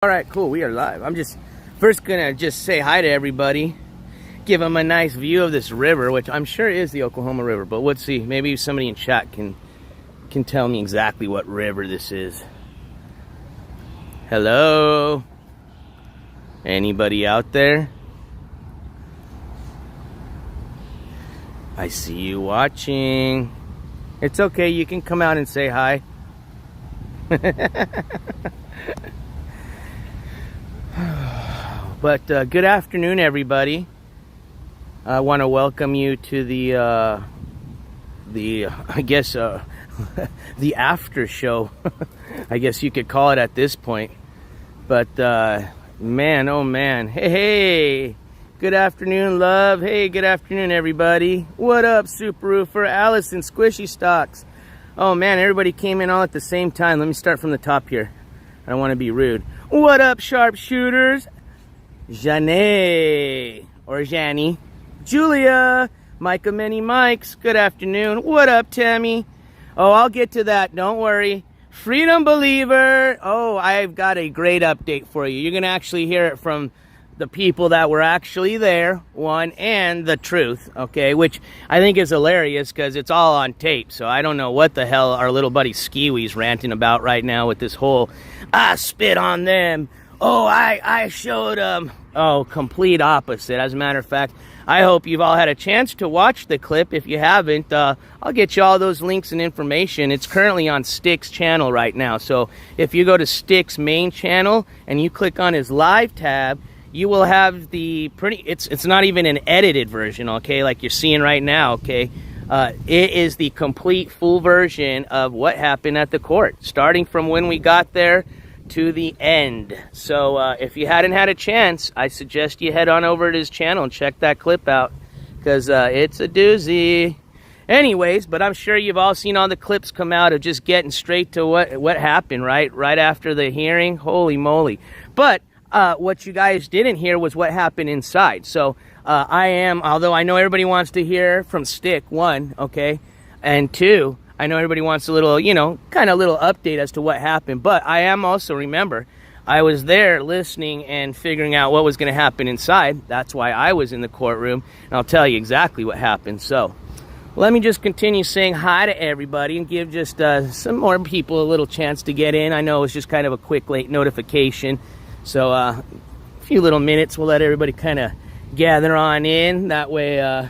All right, cool. We are live. I'm just first gonna just say hi to everybody, give them a nice view of this river, which I'm sure is the Oklahoma River. But let's see. Maybe somebody in chat can tell me exactly what river this is. Hello? Anybody out there? I see you watching. It's okay. You can come out and say hi. But good afternoon, everybody. I want to welcome you to the I guess the after show. I guess you could call it at this point. But man, oh man, hey, good afternoon, love. Hey, good afternoon, everybody. What up, Super Roofer, Allison, Squishy Stocks? Oh man, everybody came in all at the same time. Let me start from the top here. I don't want to be rude. What up, sharpshooters? Janae, or Janie, Julia, Micah Many Mikes, good afternoon. What up, Tammy? Oh, I'll get to that, don't worry. Freedom Believer, oh, I've got a great update for you. You're going to actually hear it from the people that were actually there, one, and the truth, okay, which I think is hilarious because it's all on tape, so I don't know what the hell our little buddy Skiwi's ranting about right now with this whole, I spit on them. Oh, I showed them. Oh, complete opposite. As a matter of fact, I hope you've all had a chance to watch the clip. If you haven't, I'll get you all those links and information. It's currently on STIK's channel right now. So if you go to STIK's main channel and you click on his live tab, you will have the it's not even an edited version, okay, like you're seeing right now, okay? It is the complete full version of what happened at the court, starting from when we got there to the end. So if you hadn't had a chance, I suggest you head on over to his channel and check that clip out, because it's a doozy. Anyways, but I'm sure you've all seen all the clips come out of just getting straight to what happened right after the hearing. Holy moly. But what you guys didn't hear was what happened inside. So although I know everybody wants to hear from STIK, one, okay, and two, I know everybody wants a little, kind of little update as to what happened. But I am also, remember, I was there listening and figuring out what was going to happen inside. That's why I was in the courtroom. And I'll tell you exactly what happened. So let me just continue saying hi to everybody and give just some more people a little chance to get in. I know it's just kind of a quick, late notification. So a few little minutes, we'll let everybody kind of gather on in. That way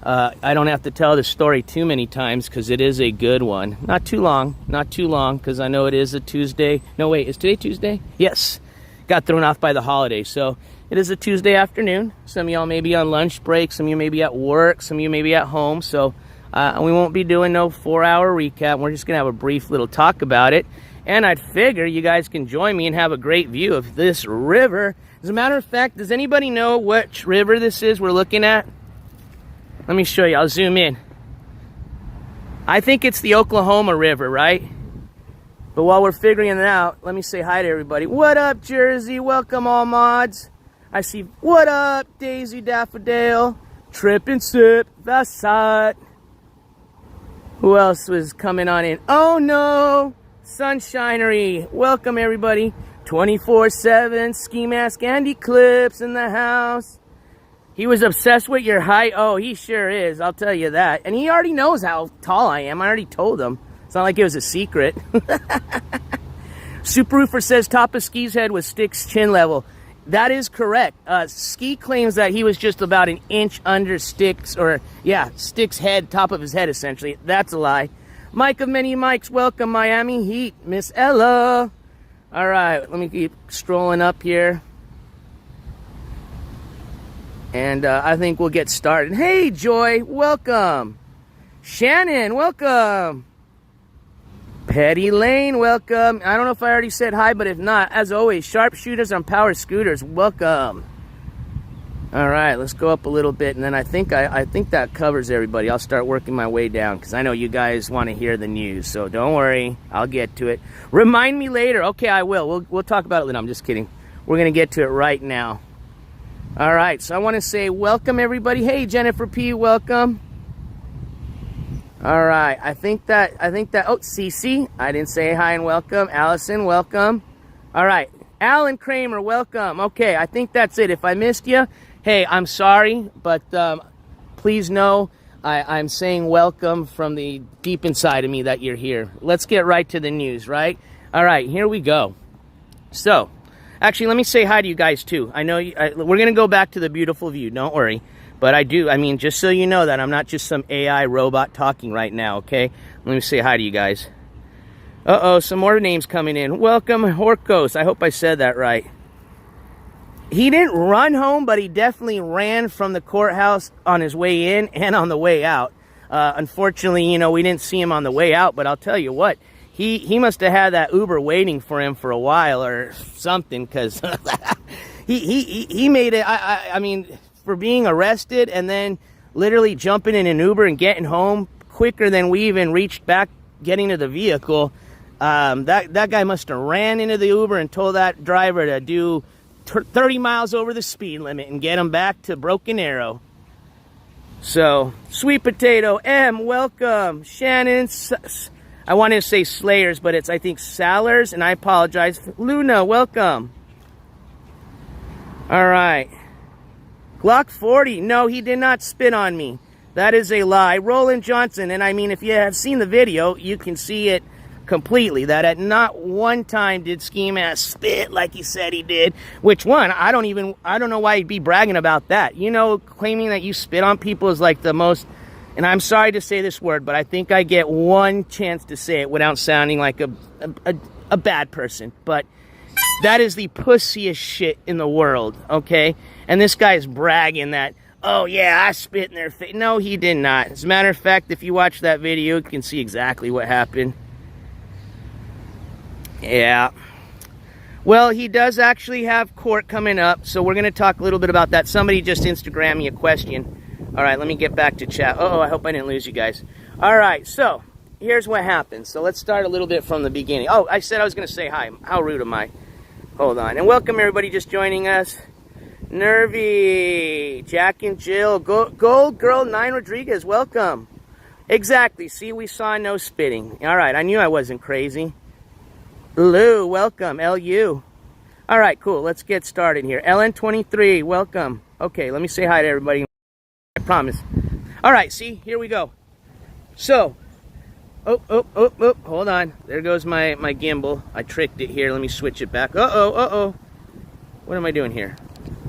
I don't have to tell the story too many times, because it is a good one. Not too long, because I know it is a Tuesday. No, wait, is today Tuesday? Yes. Got thrown off by the holiday. So it is a Tuesday afternoon. Some of y'all may be on lunch break. Some of you may be at work. Some of you may be at home. So we won't be doing no 4-hour recap. We're just going to have a brief little talk about it. And I'd figure you guys can join me and have a great view of this river. As a matter of fact, does anybody know which river this is we're looking at? Let me show you. I'll zoom in. I think it's the Oklahoma River, right? But while we're figuring it out, let me say hi to everybody. What up, Jersey? Welcome, all mods. I see. What up, Daisy Daffodil? Trip and Sip. Vassat. Who else was coming on in? Oh, no. Sunshinery. Welcome, everybody. 24/7. Skimask and Eclipse in the house. He was obsessed with your height. Oh, he sure is. I'll tell you that. And he already knows how tall I am. I already told him. It's not like it was a secret. Super Roofer says top of Ski's head was STIK's chin level. That is correct. Ski claims that he was just about an inch under STIK's, STIK's head, top of his head, essentially. That's a lie. Mike of Many Mikes, welcome, Miami Heat. Miss Ella. All right, let me keep strolling up here. And I think we'll get started. Hey, Joy, welcome. Shannon, welcome. Petty Lane, welcome. I don't know if I already said hi, but if not, as always, sharpshooters on power scooters, welcome. All right, let's go up a little bit, and then I think that covers everybody. I'll start working my way down, because I know you guys want to hear the news, so don't worry. I'll get to it. Remind me later. Okay, I will. We'll talk about it later. I'm just kidding. We're going to get to it right now. All right, so I want to say welcome, everybody. Hey, Jennifer P., welcome. All right, I think that, oh, Cece, I didn't say hi and welcome. Allison, welcome. All right, Alan Kramer, welcome. Okay, I think that's it. If I missed you, hey, I'm sorry, but please know I'm saying welcome from the deep inside of me that you're here. Let's get right to the news, right? All right, here we go. So, actually, let me say hi to you guys, too. I know we're going to go back to the beautiful view. Don't worry. But I mean, just so you know that I'm not just some AI robot talking right now, okay? Let me say hi to you guys. Uh-oh, some more names coming in. Welcome, Horkos. I hope I said that right. He didn't run home, but he definitely ran from the courthouse on his way in and on the way out. Unfortunately, you know, we didn't see him on the way out, but I'll tell you what. He must have had that Uber waiting for him for a while or something, because he made it, I mean, for being arrested and then literally jumping in an Uber and getting home quicker than we even reached back getting to the vehicle. That guy must have ran into the Uber and told that driver to do 30 miles over the speed limit and get him back to Broken Arrow. So, Sweet Potato M, welcome. Shannon, I wanted to say Slayers, but it's, I think, Salers, and I apologize. Luna, welcome. All right. Glock 40, no, he did not spit on me. That is a lie. Roland Johnson, and I mean, if you have seen the video, you can see it completely, that at not one time did Skimask spit like he said he did. Which one? I don't know why he'd be bragging about that. You know, claiming that you spit on people is like the most, and I'm sorry to say this word, but I think I get one chance to say it without sounding like a bad person. But that is the pussiest shit in the world, okay? And this guy's bragging that, oh yeah, I spit in their face. No, he did not. As a matter of fact, if you watch that video, you can see exactly what happened. Yeah. Well, he does actually have court coming up, so we're going to talk a little bit about that. Somebody just Instagrammed me a question. All right, let me get back to chat. Uh-oh, I hope I didn't lose you guys. All right, so here's what happened. So let's start a little bit from the beginning. Oh, I said I was going to say hi. How rude am I? Hold on. And welcome, everybody just joining us. Nervy, Jack and Jill, Gold Girl 9 Rodriguez, welcome. Exactly. See, we saw no spitting. All right, I knew I wasn't crazy. Lou, welcome. LU. All right, cool. Let's get started here. LN23, welcome. Okay, let me say hi to everybody. I promise. All right, see, here we go. So, oh, hold on. There goes my gimbal. I tricked it here. Let me switch it back. Uh-oh. What am I doing here?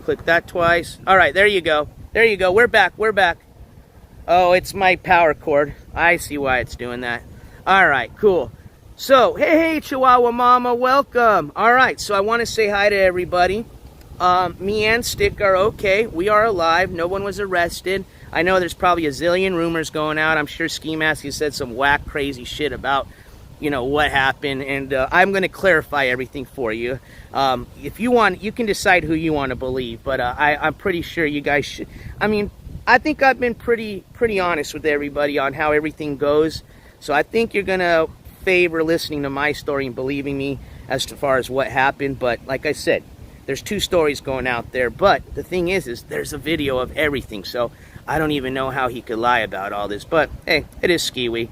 Click that twice. All right, there you go. There you go. We're back. Oh, it's my power cord. I see why it's doing that. All right, cool. So, hey, Chihuahua Mama, welcome. All right, so I want to say hi to everybody. Me and STIK are okay. We are alive. No one was arrested. I know there's probably a zillion rumors going out. I'm sure Skimask has said some whack, crazy shit about, you know, what happened. And I'm going to clarify everything for you. If you want, you can decide who you want to believe. But I'm pretty sure you guys should. I mean, I think I've been pretty honest with everybody on how everything goes. So I think you're going to favor listening to my story and believing me as far as what happened. But like I said, there's two stories going out there. But the thing is there's a video of everything. So I don't even know how he could lie about all this. But hey, it is Skiwi.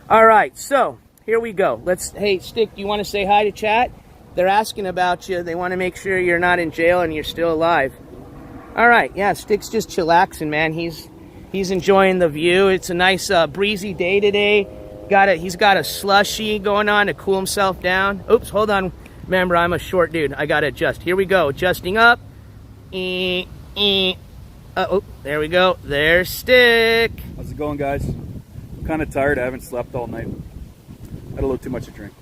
All right, so here we go. Hey, STIK, do you want to say hi to chat? They're asking about you. They want to make sure you're not in jail and you're still alive. All right, yeah, STIK's just chillaxing, man. He's enjoying the view. It's a nice breezy day today. He's got a slushie going on to cool himself down. Oops, hold on. Remember, I'm a short dude. I got to adjust. Here we go. Adjusting up. Oh, there we go. There's STIK. How's it going, guys? I'm kind of tired. I haven't slept all night. Had a little too much to drink.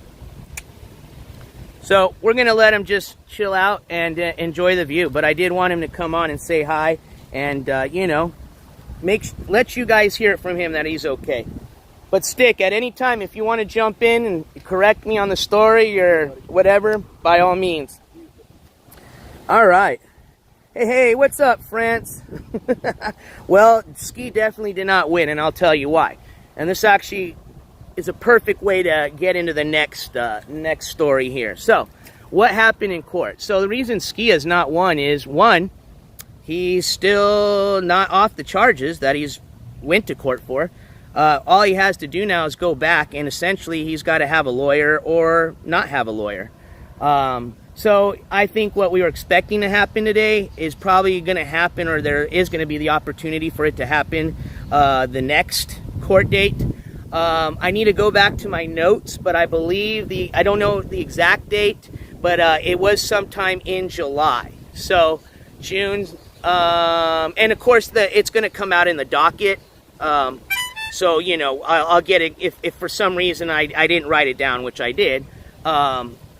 So we're going to let him just chill out and enjoy the view. But I did want him to come on and say hi and, you know, let you guys hear it from him that he's okay. But STIK, at any time, if you want to jump in and correct me on the story or whatever, by all means. All right. Hey, what's up, France? Well, Ski definitely did not win, and I'll tell you why. And this actually is a perfect way to get into the next story here. So, what happened in court? So, the reason Ski has not won is, one, he's still not off the charges that he's went to court for. All he has to do now is go back, and essentially he's got to have a lawyer or not have a lawyer. So I think what we were expecting to happen today is probably going to happen, or there is going to be the opportunity for it to happen the next court date. I need to go back to my notes, but I believe I don't know the exact date, but it was sometime in July. So June, and of course it's going to come out in the docket. So, you know, I'll get it. If for some reason I didn't write it down, which I did,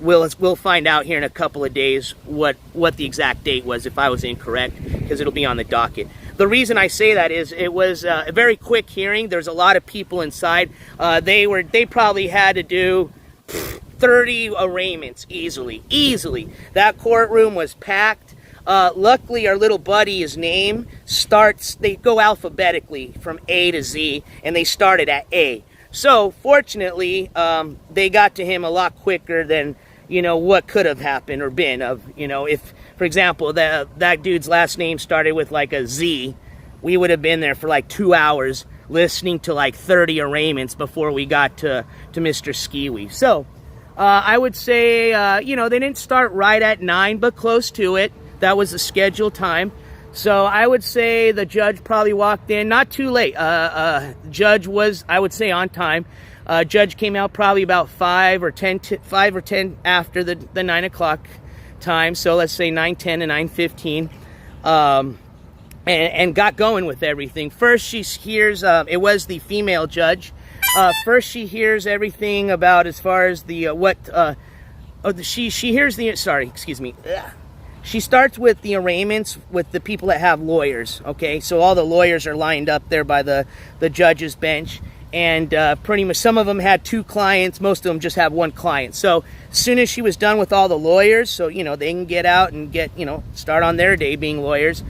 we'll find out here in a couple of days what the exact date was if I was incorrect, because it'll be on the docket. The reason I say that is it was a very quick hearing. There's a lot of people inside. They probably had to do 30 arraignments easily. That courtroom was packed. Luckily, our little buddy's name they go alphabetically from A to Z, and they started at A. So, fortunately, they got to him a lot quicker than, you know, what could have happened or been. If, for example, that dude's last name started with like a Z, we would have been there for like 2 hours listening to like 30 arraignments before we got to Mr. Skiwi. So, I would say, they didn't start right at 9, but close to it. That was the scheduled time. So I would say the judge probably walked in, not too late. Judge was, I would say, on time. Judge came out probably about 5 or 10 after the 9 o'clock time. So let's say 9:10 and 9:15. And got going with everything. First she hears, it was the female judge. First she hears everything about as far as the, she hears the, sorry, excuse me. She starts with the arraignments with the people that have lawyers, okay? So all the lawyers are lined up there by the judge's bench, and pretty much some of them had 2 clients, most of them just have 1 client. So as soon as she was done with all the lawyers, so, you know, they can get out and start on their day being lawyers,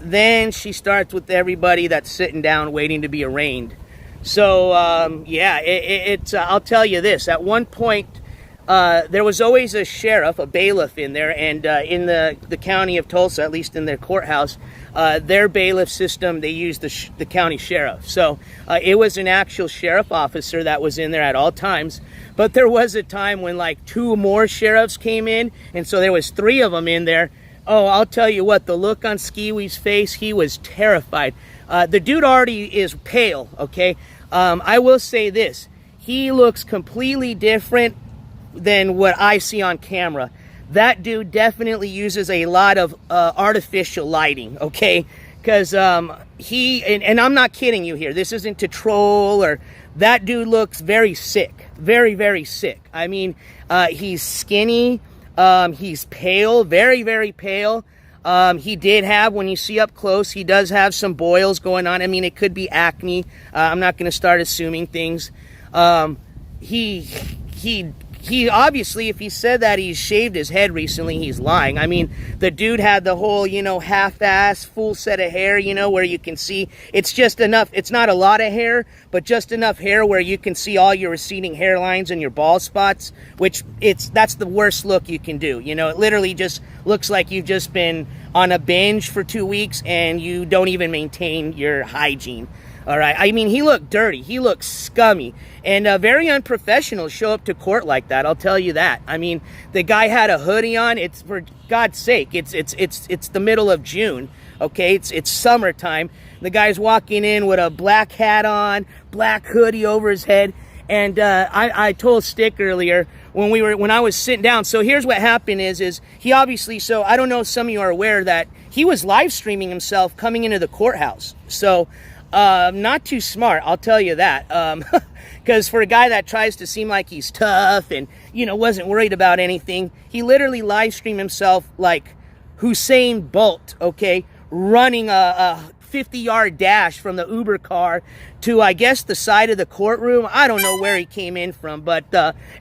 then she starts with everybody that's sitting down waiting to be arraigned. So, I'll tell you this, at one point, there was always a sheriff, a bailiff in there, and in the county of Tulsa, at least in their courthouse, their bailiff system, they use the county sheriff. So it was an actual sheriff officer that was in there at all times. But there was a time when like 2 more sheriffs came in, and so there was 3 of them in there. Oh, I'll tell you what, the look on Skiwi's face, he was terrified. The dude already is pale, okay? I will say this, he looks completely different than what I see on camera. That dude definitely uses a lot of artificial lighting, okay? Because and I'm not kidding you here, this isn't to troll, or that dude looks very sick, very, very sick. I mean, he's skinny, he's pale, very, very pale. He did have, when you see up close, he does have some boils going on. I mean, it could be acne. I'm not going to start assuming things. He obviously, if he said that he's shaved his head recently, he's lying. I mean, the dude had the whole, half-ass, full set of hair, where you can see, it's just enough, it's not a lot of hair, but just enough hair where you can see all your receding hairlines and your bald spots, which that's the worst look you can do. It literally just looks like you've just been on a binge for 2 weeks and you don't even maintain your hygiene. All right. I mean, he looked dirty. He looked scummy, and very unprofessional to show up to court like that. I'll tell you that. I mean, the guy had a hoodie on. It's, for God's sake, it's the middle of June. Okay, it's summertime. The guy's walking in with a black hat on, black hoodie over his head, and I told STIK earlier when I was sitting down. So here's what happened is he obviously. So I don't know if some of you are aware that he was live streaming himself coming into the courthouse. So. Not too smart, I'll tell you that. Because for a guy that tries to seem like he's tough and, wasn't worried about anything, he literally live streamed himself like Usain Bolt, okay, running a 50-yard dash from the Uber car to, I guess, the side of the courtroom. I don't know where he came in from, but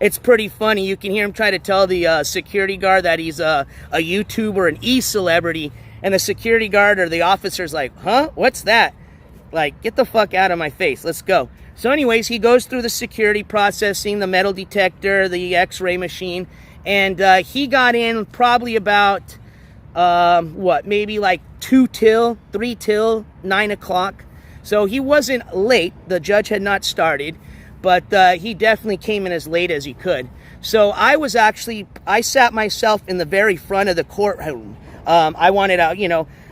it's pretty funny. You can hear him try to tell the security guard that he's a YouTuber, an e-celebrity, and the security guard or the officer's like, huh, what's that? Like, get the fuck out of my face. Let's go. So anyways, he goes through the security processing, the metal detector, the x-ray machine, and he got in probably about, maybe like 3 till 9 o'clock. So he wasn't late. The judge had not started, but he definitely came in as late as he could. So I sat myself in the very front of the courtroom. I wanted out,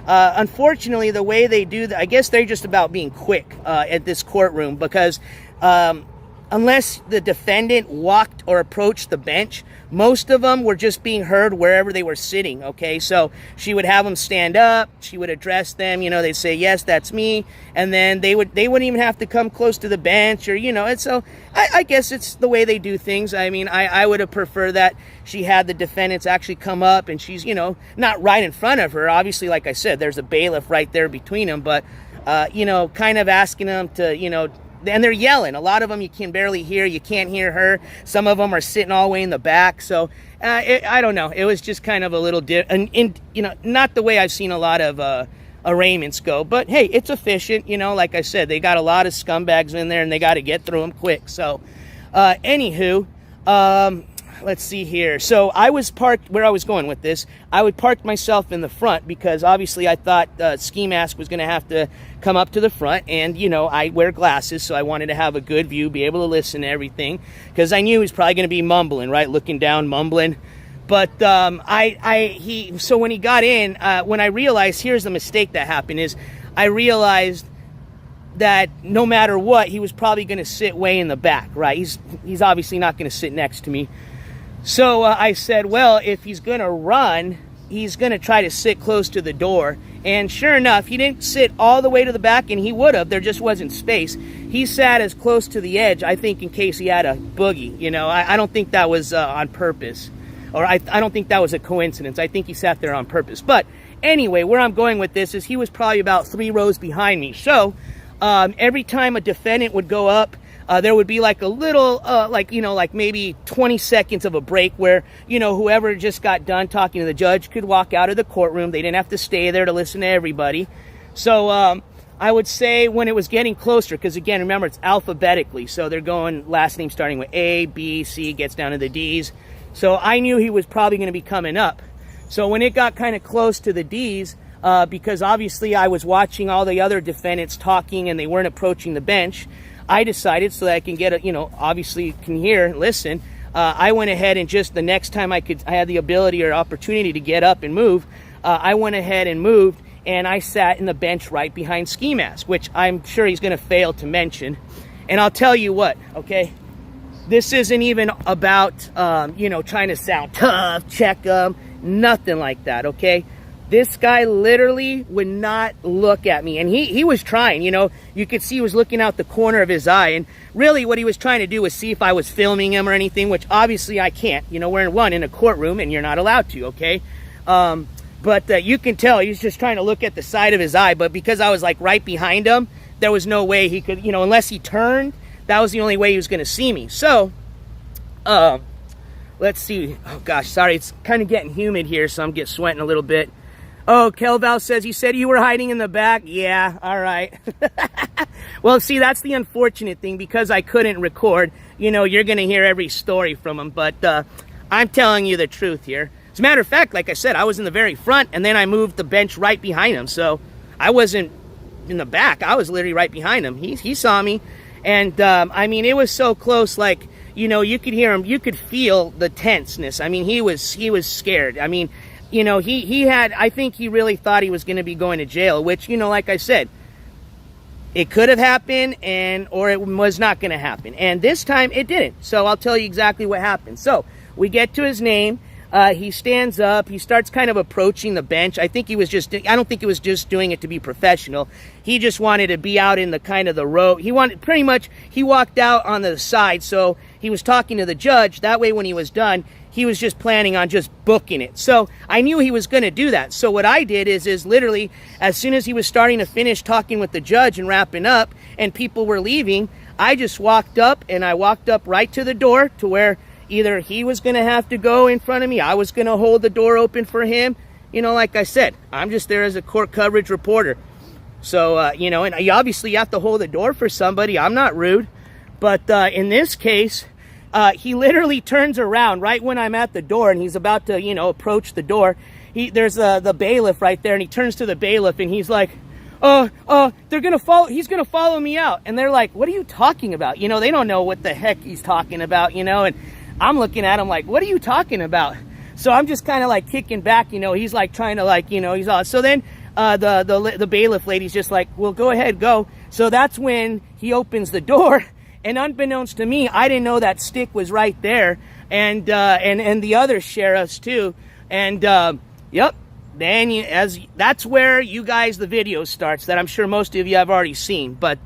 unfortunately, the way they do that, I guess they're just about being quick at this courtroom, because unless the defendant walked or approached the bench, most of them were just being heard wherever they were sitting, okay? So she would have them stand up, she would address them, they'd say, yes, that's me, and then they wouldn't even have to come close to the bench, or, and so I guess it's the way they do things. I mean, I would have preferred that she had the defendants actually come up, and she's, not right in front of her. Obviously, like I said, there's a bailiff right there between them, but, kind of asking them to, and they're yelling. A lot of them you can barely hear. You can't hear her. Some of them are sitting all the way in the back. So I don't know. It was just kind of a little not the way I've seen a lot of arraignments go. But hey, it's efficient. Like I said, they got a lot of scumbags in there, and they got to get through them quick. So anywho, let's see here. So I was parked where I was going with this. I would park myself in the front because obviously I thought Skimask was going to have to come up to the front, and I wear glasses, so I wanted to have a good view, be able to listen to everything, because I knew he was probably going to be mumbling, right, looking down, mumbling. But so when he got in, when I realized, here's the mistake that happened, is I realized that no matter what, he was probably going to sit way in the back, right? He's obviously not going to sit next to me. So I said, well, if he's going to run, he's going to try to sit close to the door. And sure enough, he didn't sit all the way to the back, and he would have. There just wasn't space. He sat as close to the edge, I think, in case he had a boogie. I don't think that was on purpose. Or I don't think that was a coincidence. I think he sat there on purpose. But anyway, where I'm going with this is he was probably about 3 rows behind me. So every time a defendant would go up, there would be like a little, like maybe 20 seconds of a break where, whoever just got done talking to the judge could walk out of the courtroom. They didn't have to stay there to listen to everybody. So I would say when it was getting closer, because again, remember, it's alphabetically. So they're going last name starting with A, B, C, gets down to the D's. So I knew he was probably going to be coming up. So when it got kind of close to the D's, because obviously I was watching all the other defendants talking and they weren't approaching the bench, I decided, so that I can get obviously can hear and listen, I went ahead and just the next time I had the ability or opportunity to get up and move, I went ahead and moved, and I sat in the bench right behind Skimask, which I'm sure he's going to fail to mention. And I'll tell you what, okay, this isn't even about, trying to sound tough, check them, nothing like that, okay? This guy literally would not look at me. And he was trying, you could see he was looking out the corner of his eye. And really what he was trying to do was see if I was filming him or anything, which obviously I can't. We're in a courtroom and you're not allowed to, okay? But you can tell he's just trying to look at the side of his eye. But because I was like right behind him, there was no way he could, unless he turned, that was the only way he was going to see me. So, let's see. Oh gosh, sorry. It's kind of getting humid here, so I'm sweating a little bit. Oh, Kelval says, you said you were hiding in the back? Yeah, all right. Well, see, that's the unfortunate thing. Because I couldn't record, you're going to hear every story from him. But I'm telling you the truth here. As a matter of fact, like I said, I was in the very front, and then I moved the bench right behind him. So I wasn't in the back. I was literally right behind him. He saw me. And, I mean, it was so close, like, you could hear him. You could feel the tenseness. I mean, he was scared. I mean, I think he really thought he was going to be going to jail, which, like I said, it could have happened or it was not going to happen. And this time it didn't. So I'll tell you exactly what happened. So we get to his name. He stands up. He starts kind of approaching the bench. I don't think he was just doing it to be professional. He just wanted to be out in the kind of the row. He walked out on the side. So he was talking to the judge. That way, when he was done, he was just planning on just booking it. So I knew he was going to do that. So what I did is literally, as soon as he was starting to finish talking with the judge and wrapping up and people were leaving, I just walked up, and I walked up right to the door to where either he was going to have to go in front of me, I was going to hold the door open for him. Like I said, I'm just there as a court coverage reporter. So, and you obviously have to hold the door for somebody. I'm not rude. But in this case, he literally turns around right when I'm at the door, and he's about to, approach the door. There's the bailiff right there, and he turns to the bailiff, and he's like, they're going to follow, he's going to follow me out. And they're like, what are you talking about? They don't know what the heck he's talking about, and I'm looking at him like, what are you talking about? So I'm just kind of like kicking back, you know. He's like trying to like, you know, he's all. So then the bailiff lady's just like, well, go ahead, go. So that's when he opens the door, and unbeknownst to me, I didn't know that STIK was right there, and the other sheriffs too, and yep. Then that's where you guys, the video starts, that I'm sure most of you have already seen. But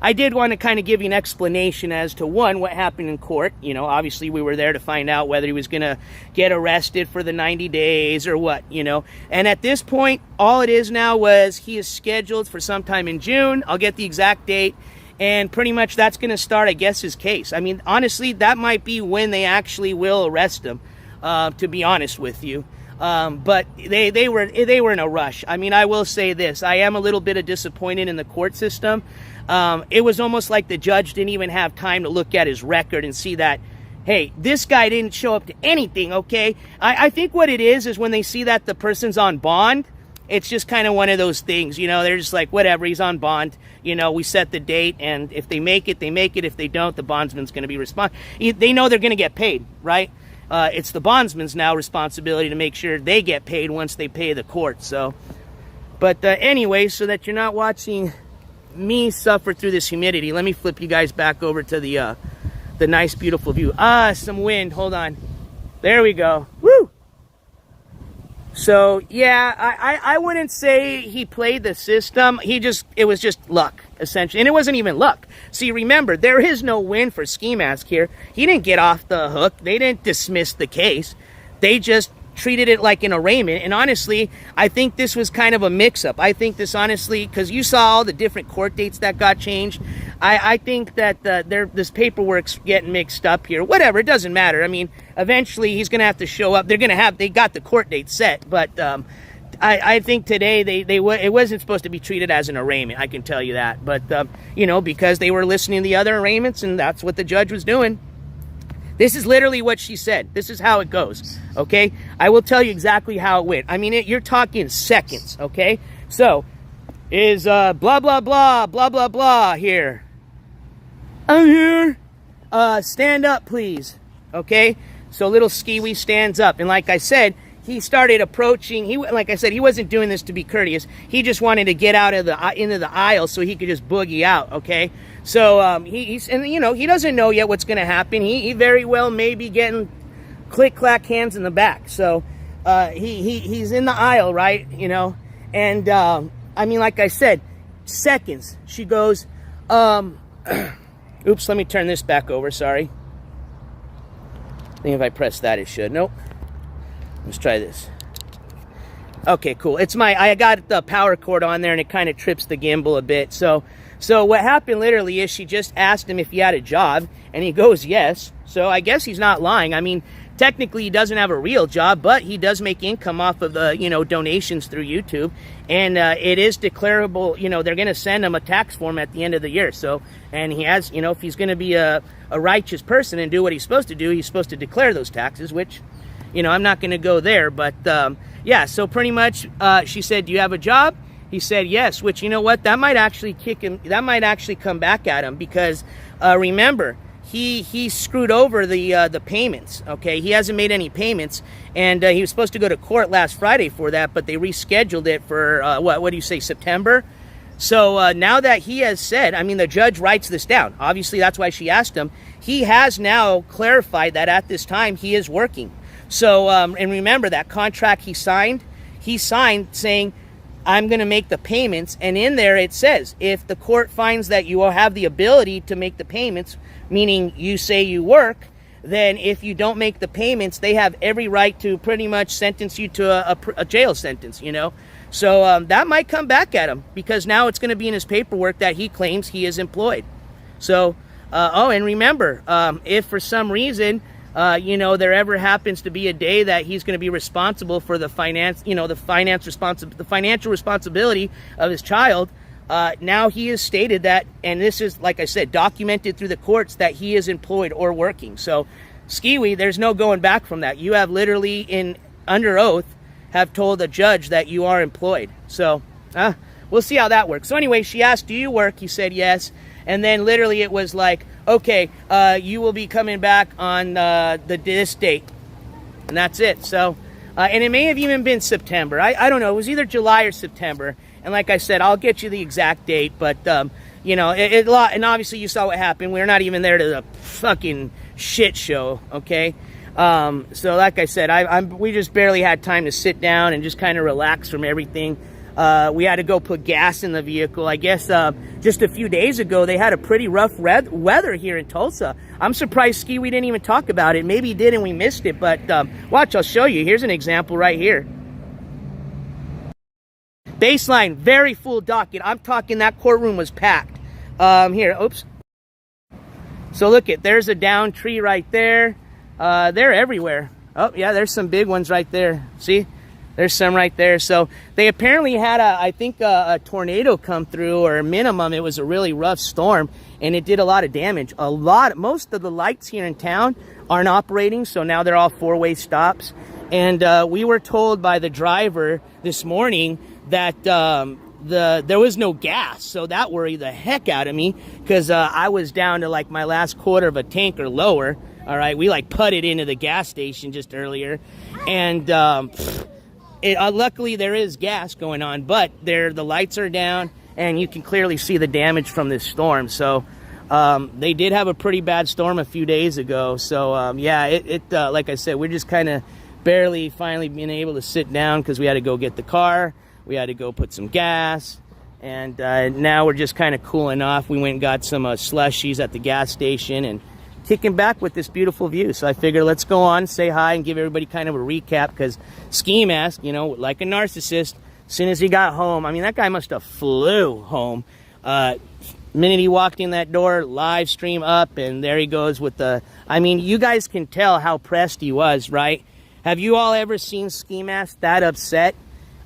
I did want to kind of give you an explanation as to, one, what happened in court. You know, obviously we were there to find out whether he was going to get arrested for the 90 days or what, you know. And at this point, all it is now was he is scheduled for sometime in June. I'll get the exact date. And pretty much that's going to start, I guess, his case. I mean, honestly, that might be when they actually will arrest him, to be honest with you. But they were in a rush. I mean, I will say this. I am a little bit disappointed in the court system. It was almost like the judge didn't even have time to look at his record and see that, hey, this guy didn't show up to anything, okay? I think what it is when they see that the person's on bond, it's just kind of one of those things, you know, they're just like, whatever, he's on bond, you know, we set the date, and if they make it, they make it. If they don't, the bondsman's going to be responsible. They know they're going to get paid, right? It's the bondsman's now responsibility to make sure they get paid once they pay the court. So, but anyway, so that you're not watching me suffer through this humidity, let me flip you guys back over to the nice, beautiful view. Some wind. Hold on. There we go. Woo! So, yeah, I wouldn't say he played the system. It was just luck, essentially. And it wasn't even luck. See, remember, there is no win for Skimask here. He didn't get off the hook. They didn't dismiss the case. They just treated it like an arraignment. And honestly, I think this was kind of a mix-up. I think this, honestly, because you saw all the different court dates that got changed. I think that this paperwork's getting mixed up here. Whatever, it doesn't matter. I mean, eventually he's going to have to show up. They got the court date set, but I think today it wasn't supposed to be treated as an arraignment. I can tell you that. But, you know, because they were listening to the other arraignments, and that's what the judge was doing. This is literally what she said. This is how it goes, okay? I will tell you exactly how it went. I mean, you're talking seconds, okay? So, is blah, blah, blah, blah, blah, blah here. I'm here. Stand up, please. Okay? So little Skiwi stands up. And like I said, he started approaching. Like I said, he wasn't doing this to be courteous. He just wanted to get out of into the aisle so he could just boogie out, okay? So he's, and you know, he doesn't know yet what's going to happen. He very well may be getting click-clack hands in the back. So he's in the aisle, right? You know? And I mean, like I said, seconds. She goes, oops, let me turn this back over, sorry. I think if I press that, it should. Nope. Let's try this. Okay, cool. I got the power cord on there, and it kind of trips the gimbal a bit. So what happened literally is she just asked him if he had a job, and he goes, yes. So I guess he's not lying. I mean, technically he doesn't have a real job, but he does make income off of the, you know, donations through YouTube. And it is declarable, you know, they're going to send him a tax form at the end of the year. So, and he has, you know, if he's going to be a righteous person and do what he's supposed to do, he's supposed to declare those taxes, which, you know, I'm not going to go there. But, yeah, so pretty much she said, do you have a job? He said yes, which, you know what, that might actually kick him, that might actually come back at him because, remember, he screwed over the payments, okay? He hasn't made any payments, and he was supposed to go to court last Friday for that, but they rescheduled it for, what do you say, September? So now that he has said, I mean, the judge writes this down. Obviously, that's why she asked him. He has now clarified that at this time he is working. So, and remember that contract he signed saying, I'm going to make the payments, and in there it says, if the court finds that you will have the ability to make the payments, meaning you say you work, then if you don't make the payments, they have every right to pretty much sentence you to a jail sentence, you know. So that might come back at him, because now it's going to be in his paperwork that he claims he is employed. So, oh, and remember, if for some reason, you know, there ever happens to be a day that he's going to be responsible for the finance, you know, the financial responsibility of his child, now he has stated that, and this is, like I said, documented through the courts, that he is employed or working. So, Skiwi, there's no going back from that. You have literally, under oath, have told the judge that you are employed. So, we'll see how that works. So anyway, she asked, do you work? He said yes. And then literally it was like, okay, you will be coming back on this date. And that's it. So, and it may have even been September. I don't know. It was either July or September. And like I said, I'll get you the exact date. But, you know, and obviously you saw what happened. We're not even there to the fucking shit show, okay? So like I said, we just barely had time to sit down and just kind of relax from everything. We had to go put gas in the vehicle. I guess just a few days ago, they had a pretty rough weather here in Tulsa. I'm surprised Skiwi didn't even talk about it. Maybe he did and we missed it. But watch, I'll show you. Here's an example right here. Baseline, very full docket. I'm talking that courtroom was packed. Here, oops. So look there's a downed tree right there. They're everywhere. Oh, yeah, there's some big ones right there. See? There's some right there. So they apparently had I think a tornado come through, or minimum, it was a really rough storm, and it did a lot of damage. Most of the lights here in town aren't operating, so now they're all four-way stops. And we were told by the driver this morning that there was no gas, so that worried the heck out of me, because I was down to like my last quarter of a tank or lower. All right, we like putted into the gas station just earlier, and luckily there is gas going on, but the lights are down, and you can clearly see the damage from this storm. So they did have a pretty bad storm a few days ago. So yeah, like I said, we're just kind of barely finally being able to sit down because we had to go get the car. We had to go put some gas, and now we're just kind of cooling off. We went and got some slushies at the gas station and kicking back with this beautiful view. So I figured let's go on, say hi, and give everybody kind of a recap, because Skimask, you know, like a narcissist, as soon as he got home, I mean, that guy must have flew home. Minute he walked in that door, live stream up, and there he goes with I mean, you guys can tell how pressed he was, right? Have you all ever seen Skimask that upset?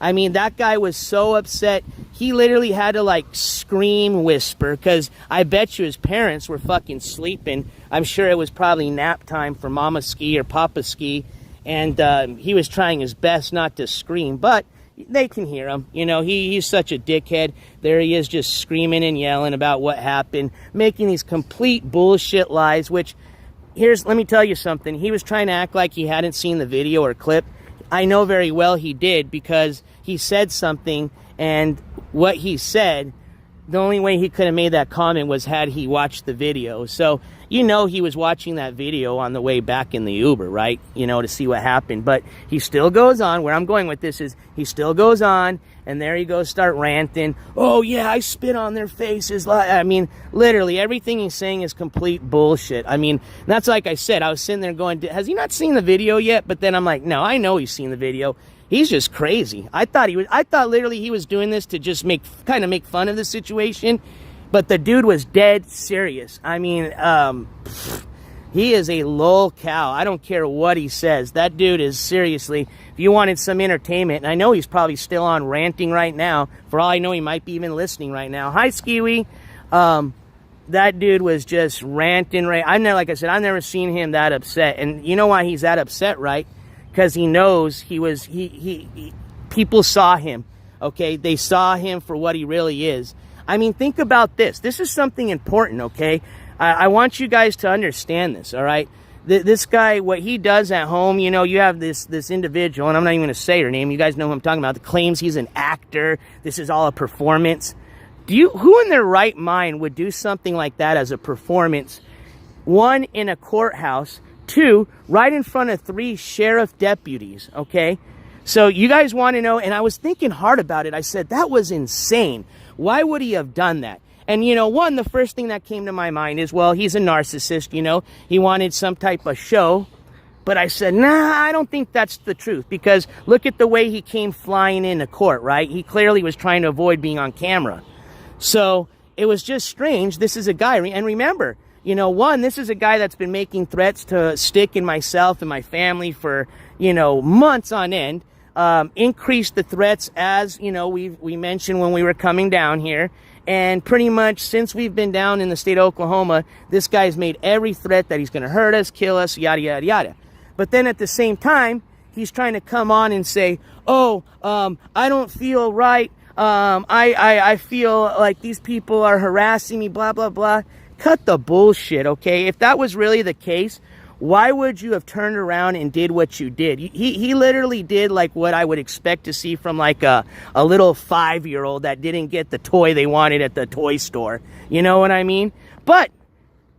I mean, that guy was so upset, he literally had to, like, scream whisper, because I bet you his parents were fucking sleeping. I'm sure it was probably nap time for Mama Ski or Papa Ski, and he was trying his best not to scream, but they can hear him. You know, he's such a dickhead. There he is, just screaming and yelling about what happened, making these complete bullshit lies, which, let me tell you something. He was trying to act like he hadn't seen the video or clip. I know very well he did, because he said something, and what he said, the only way he could have made that comment was had he watched the video. So, you know, he was watching that video on the way back in the Uber, right? You know, to see what happened. But he still goes on. Where I'm going with this is he still goes on, and there he goes, start ranting. Oh, yeah, I spit on their faces. I mean, literally, everything he's saying is complete bullshit. I mean, that's like I said. I was sitting there going, has he not seen the video yet? But then I'm like, no, I know he's seen the video. He's just crazy. I thought literally he was doing this to just kind of make fun of the situation, but the dude was dead serious. I mean, he is a lol cow. I don't care what he says. That dude is seriously, if you wanted some entertainment, and I know he's probably still on ranting right now. For all I know, he might be even listening right now. Hi, Skiwi. That dude was just ranting. Like I said, I've never seen him that upset. And you know why he's that upset, right? Because he knows people saw him, okay? They saw him for what he really is. I mean, think about this. This is something important, okay? I want you guys to understand this, all right? This guy, what he does at home, you know, you have this individual, and I'm not even going to say her name. You guys know who I'm talking about. That claims he's an actor. This is all a performance. Who in their right mind would do something like that as a performance? One, in a courthouse. Two, right in front of 3 sheriff deputies, okay? So you guys want to know, and I was thinking hard about it. I said, that was insane. Why would he have done that? And, you know, the first thing that came to my mind is, well, he's a narcissist, you know. He wanted some type of show. But I said, nah, I don't think that's the truth, because look at the way he came flying into court, right? He clearly was trying to avoid being on camera. So it was just strange. This is a guy, and remember, you know, this is a guy that's been making threats to STIK and myself and my family for, you know, months on end. Increased the threats, as, you know, we mentioned when we were coming down here. And pretty much since we've been down in the state of Oklahoma, this guy's made every threat that he's going to hurt us, kill us, yada, yada, yada. But then at the same time, he's trying to come on and say, oh, I don't feel right. I feel like these people are harassing me, blah, blah, blah. cut the bullshit, okay? If that was really the case, why would you have turned around and did what you did? He literally did like what I would expect to see from like a little 5-year-old that didn't get the toy they wanted at the toy store. You know what I mean? But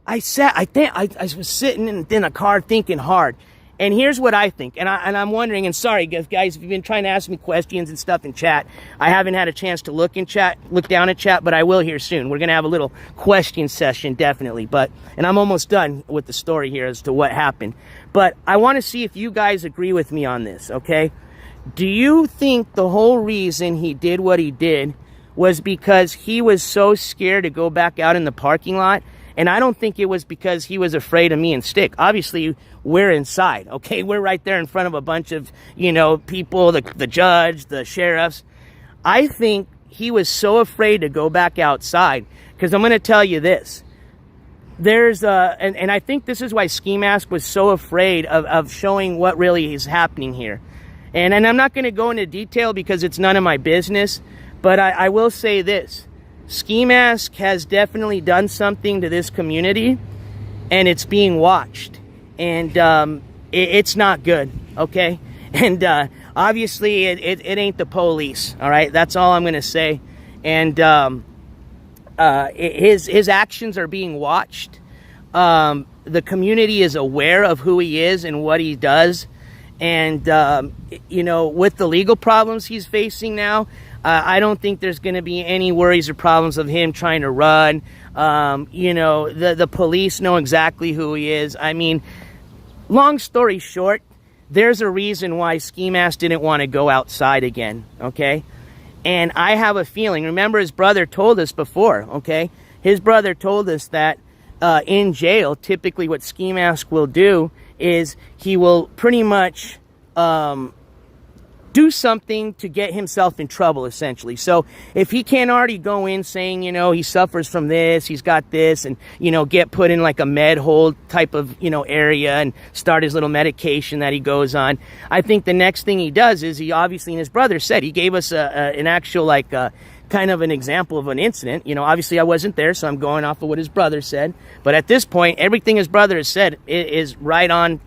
I was sitting in a car thinking hard. And here's what I think, and I'm wondering, and sorry guys, if you've been trying to ask me questions and stuff in chat, I haven't had a chance to look down at chat, but I will here soon. We're gonna have a little question session, definitely. And I'm almost done with the story here as to what happened. But I want to see if you guys agree with me on this, okay? Do you think the whole reason he did what he did was because he was so scared to go back out in the parking lot? And I don't think it was because he was afraid of me and STIK. Obviously, we're inside, okay? We're right there in front of a bunch of, you know, people, the judge, the sheriffs. I think he was so afraid to go back outside, because I'm going to tell you this. And I think this is why Skimask was so afraid of showing what really is happening here. And I'm not going to go into detail because it's none of my business, but I will say this. Skimask has definitely done something to this community, and it's being watched, and it's not good, okay? And obviously it ain't the police, all right? That's all I'm gonna say. And his actions are being watched. The community is aware of who he is and what he does, and you know, with the legal problems he's facing now, I don't think there's going to be any worries or problems of him trying to run. You know, the police know exactly who he is. I mean, long story short, there's a reason why Skimask didn't want to go outside again, okay? And I have a feeling, remember his brother told us before, okay? His brother told us that in jail, typically what Skimask will do is he will pretty much do something to get himself in trouble, essentially. So if he can't already go in saying, you know, he suffers from this, he's got this, and, you know, get put in like a med hold type of, you know, area and start his little medication that he goes on, I think the next thing he does is he obviously, and his brother said, he gave us an actual like kind of an example of an incident. You know, obviously I wasn't there, so I'm going off of what his brother said. But at this point, everything his brother has said is right on,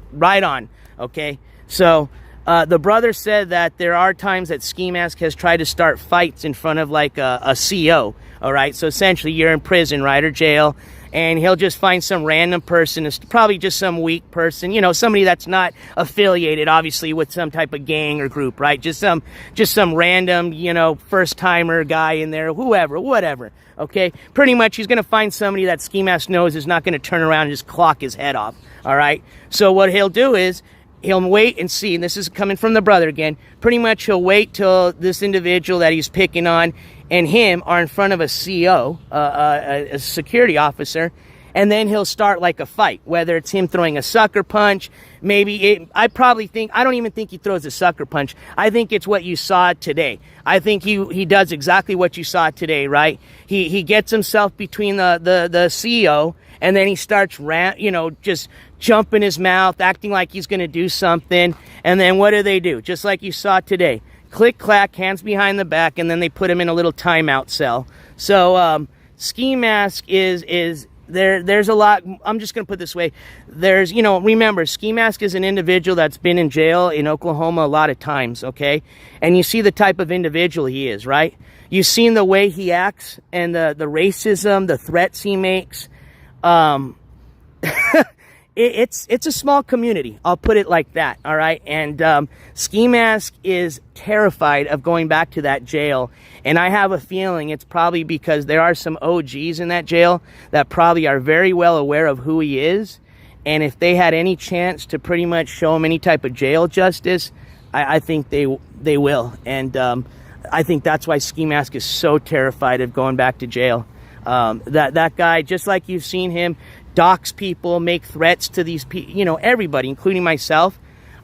okay? So the brother said that there are times that Skimask has tried to start fights in front of like a CO, all right? So essentially you're in prison, right, or jail, and he'll just find some random person, it's probably just some weak person, you know, somebody that's not affiliated, obviously, with some type of gang or group, right? Just some random, you know, first-timer guy in there, whoever, whatever, okay? Pretty much he's going to find somebody that Skimask knows is not going to turn around and just clock his head off, all right? So what he'll do is, he'll wait and see, and this is coming from the brother again, pretty much he'll wait till this individual that he's picking on and him are in front of a CO, a security officer, and then he'll start like a fight, whether it's him throwing a sucker punch, I don't even think he throws a sucker punch. I think it's what you saw today. I think he does exactly what you saw today, right? He gets himself between the CO, and then he starts, you know, just jumping his mouth, acting like he's going to do something. And then what do? Just like you saw today. Click, clack, hands behind the back, and then they put him in a little timeout cell. So Skimask is there's a lot. I'm just going to put it this way. There's, you know, remember, Skimask is an individual that's been in jail in Oklahoma a lot of times, okay? And you see the type of individual he is, right? You've seen the way he acts and the racism, the threats he makes. It's a small community, I'll put it like that, all right? And Skimask is terrified of going back to that jail, and I have a feeling it's probably because there are some OGs in that jail that probably are very well aware of who he is, and if they had any chance to pretty much show him any type of jail justice, I think they will. And I think that's why Skimask is so terrified of going back to jail. That guy, just like you've seen him dox people, make threats to these people, you know, everybody, including myself,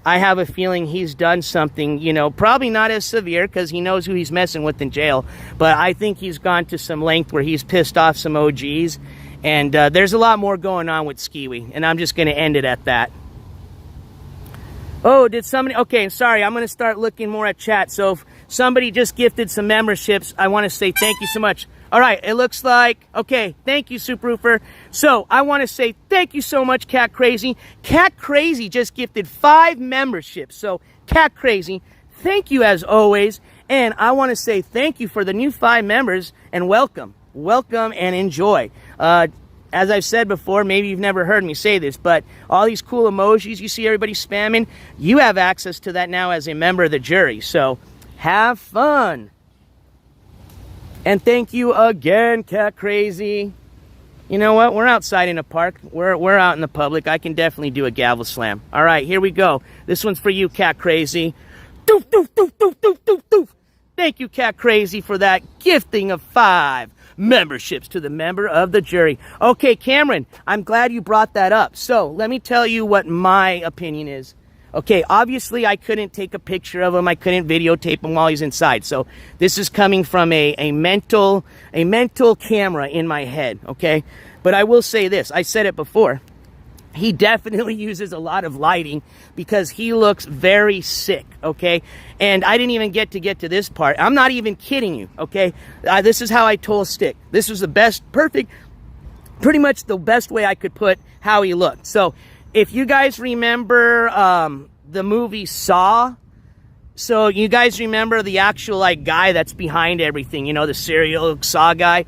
I have a feeling he's done something, you know, probably not as severe because he knows who he's messing with in jail, but I think he's gone to some length where he's pissed off some OGs, and there's a lot more going on with Skiwi, and I'm just going to end it at that. Oh, did somebody... Okay, sorry, I'm going to start looking more at chat. So somebody just gifted some memberships. I want to say thank you so much. All right, it looks like, okay, thank you, Super Roofer. So I want to say thank you so much, Cat Crazy. Cat Crazy just gifted 5 memberships. So Cat Crazy, thank you as always. And I want to say thank you for the new 5 members and welcome. Welcome and enjoy. As I've said before, maybe you've never heard me say this, but all these cool emojis you see everybody spamming, you have access to that now as a member of the jury. So have fun. And thank you again, Cat Crazy. You know what? We're outside in a park. We're out in the public. I can definitely do a gavel slam. All right, here we go. This one's for you, Cat Crazy. Doof, doof, doof, doof, doof, doof, doof. Thank you, Cat Crazy, for that gifting of 5 memberships to the member of the jury. Okay, Cameron, I'm glad you brought that up. So let me tell you what my opinion is. Okay, obviously I couldn't take a picture of him. I couldn't videotape him while he's inside. So this is coming from a mental camera in my head, okay? But I will say this. I said it before. He definitely uses a lot of lighting because he looks very sick, okay? And I didn't even get to this part. I'm not even kidding you, okay? This is how I told STIK. This was the best, perfect, pretty much the best way I could put how he looked. So if you guys remember the movie Saw, so you guys remember the actual like guy that's behind everything, you know, the serial Saw guy?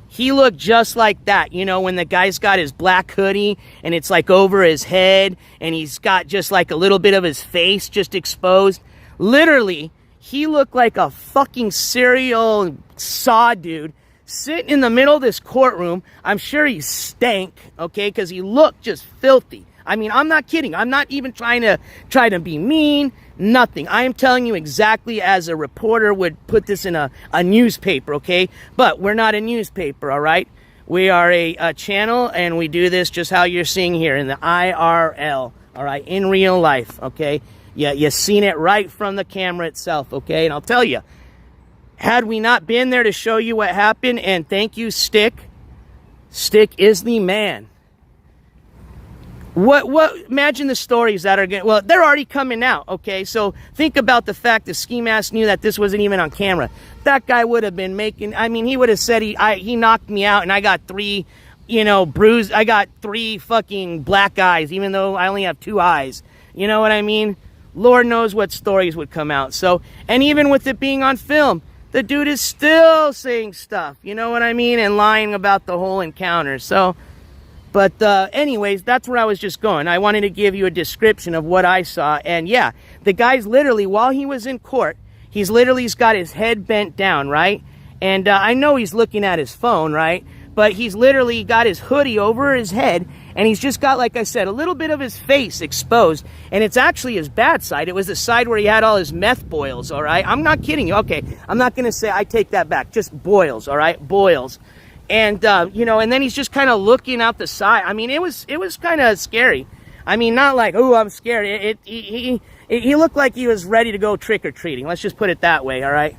He looked just like that, you know, when the guy's got his black hoodie and it's like over his head and he's got just like a little bit of his face just exposed. Literally, he looked like a fucking serial Saw dude sitting in the middle of this courtroom. I'm sure he stank, okay, because he looked just filthy. I mean, I'm not kidding. I'm not even trying to be mean. Nothing. I am telling you exactly as a reporter would put this in a newspaper, okay? But we're not a newspaper, all right? We are a channel, and we do this just how you're seeing here in the IRL, all right? In real life, okay? Yeah, you've seen it right from the camera itself, okay? And I'll tell you, had we not been there to show you what happened, and thank you, STIK. STIK is the man. Imagine the stories that are well, they're already coming out, okay? So think about the fact that Skimask knew that this wasn't even on camera. That guy would have been making, I mean, he would have said he knocked me out and I got 3, you know, bruised, I got 3 fucking black eyes, even though I only have 2 eyes. You know what I mean? Lord knows what stories would come out. So, and even with it being on film, the dude is still saying stuff, you know what I mean? And lying about the whole encounter. So, but anyways, that's where I was just going. I wanted to give you a description of what I saw. And yeah, the guy's literally, while he was in court, he's got his head bent down, right? And I know he's looking at his phone, right? But he's literally got his hoodie over his head, and he's just got, like I said, a little bit of his face exposed. And it's actually his bad side. It was the side where he had all his meth boils, all right? I'm not kidding you. Okay, I'm not going to say, I take that back. Just boils, all right? Boils. And, you know, and then he's just kind of looking out the side. I mean, it was kind of scary. I mean, not like, oh, I'm scared. He looked like he was ready to go trick-or-treating. Let's just put it that way, all right?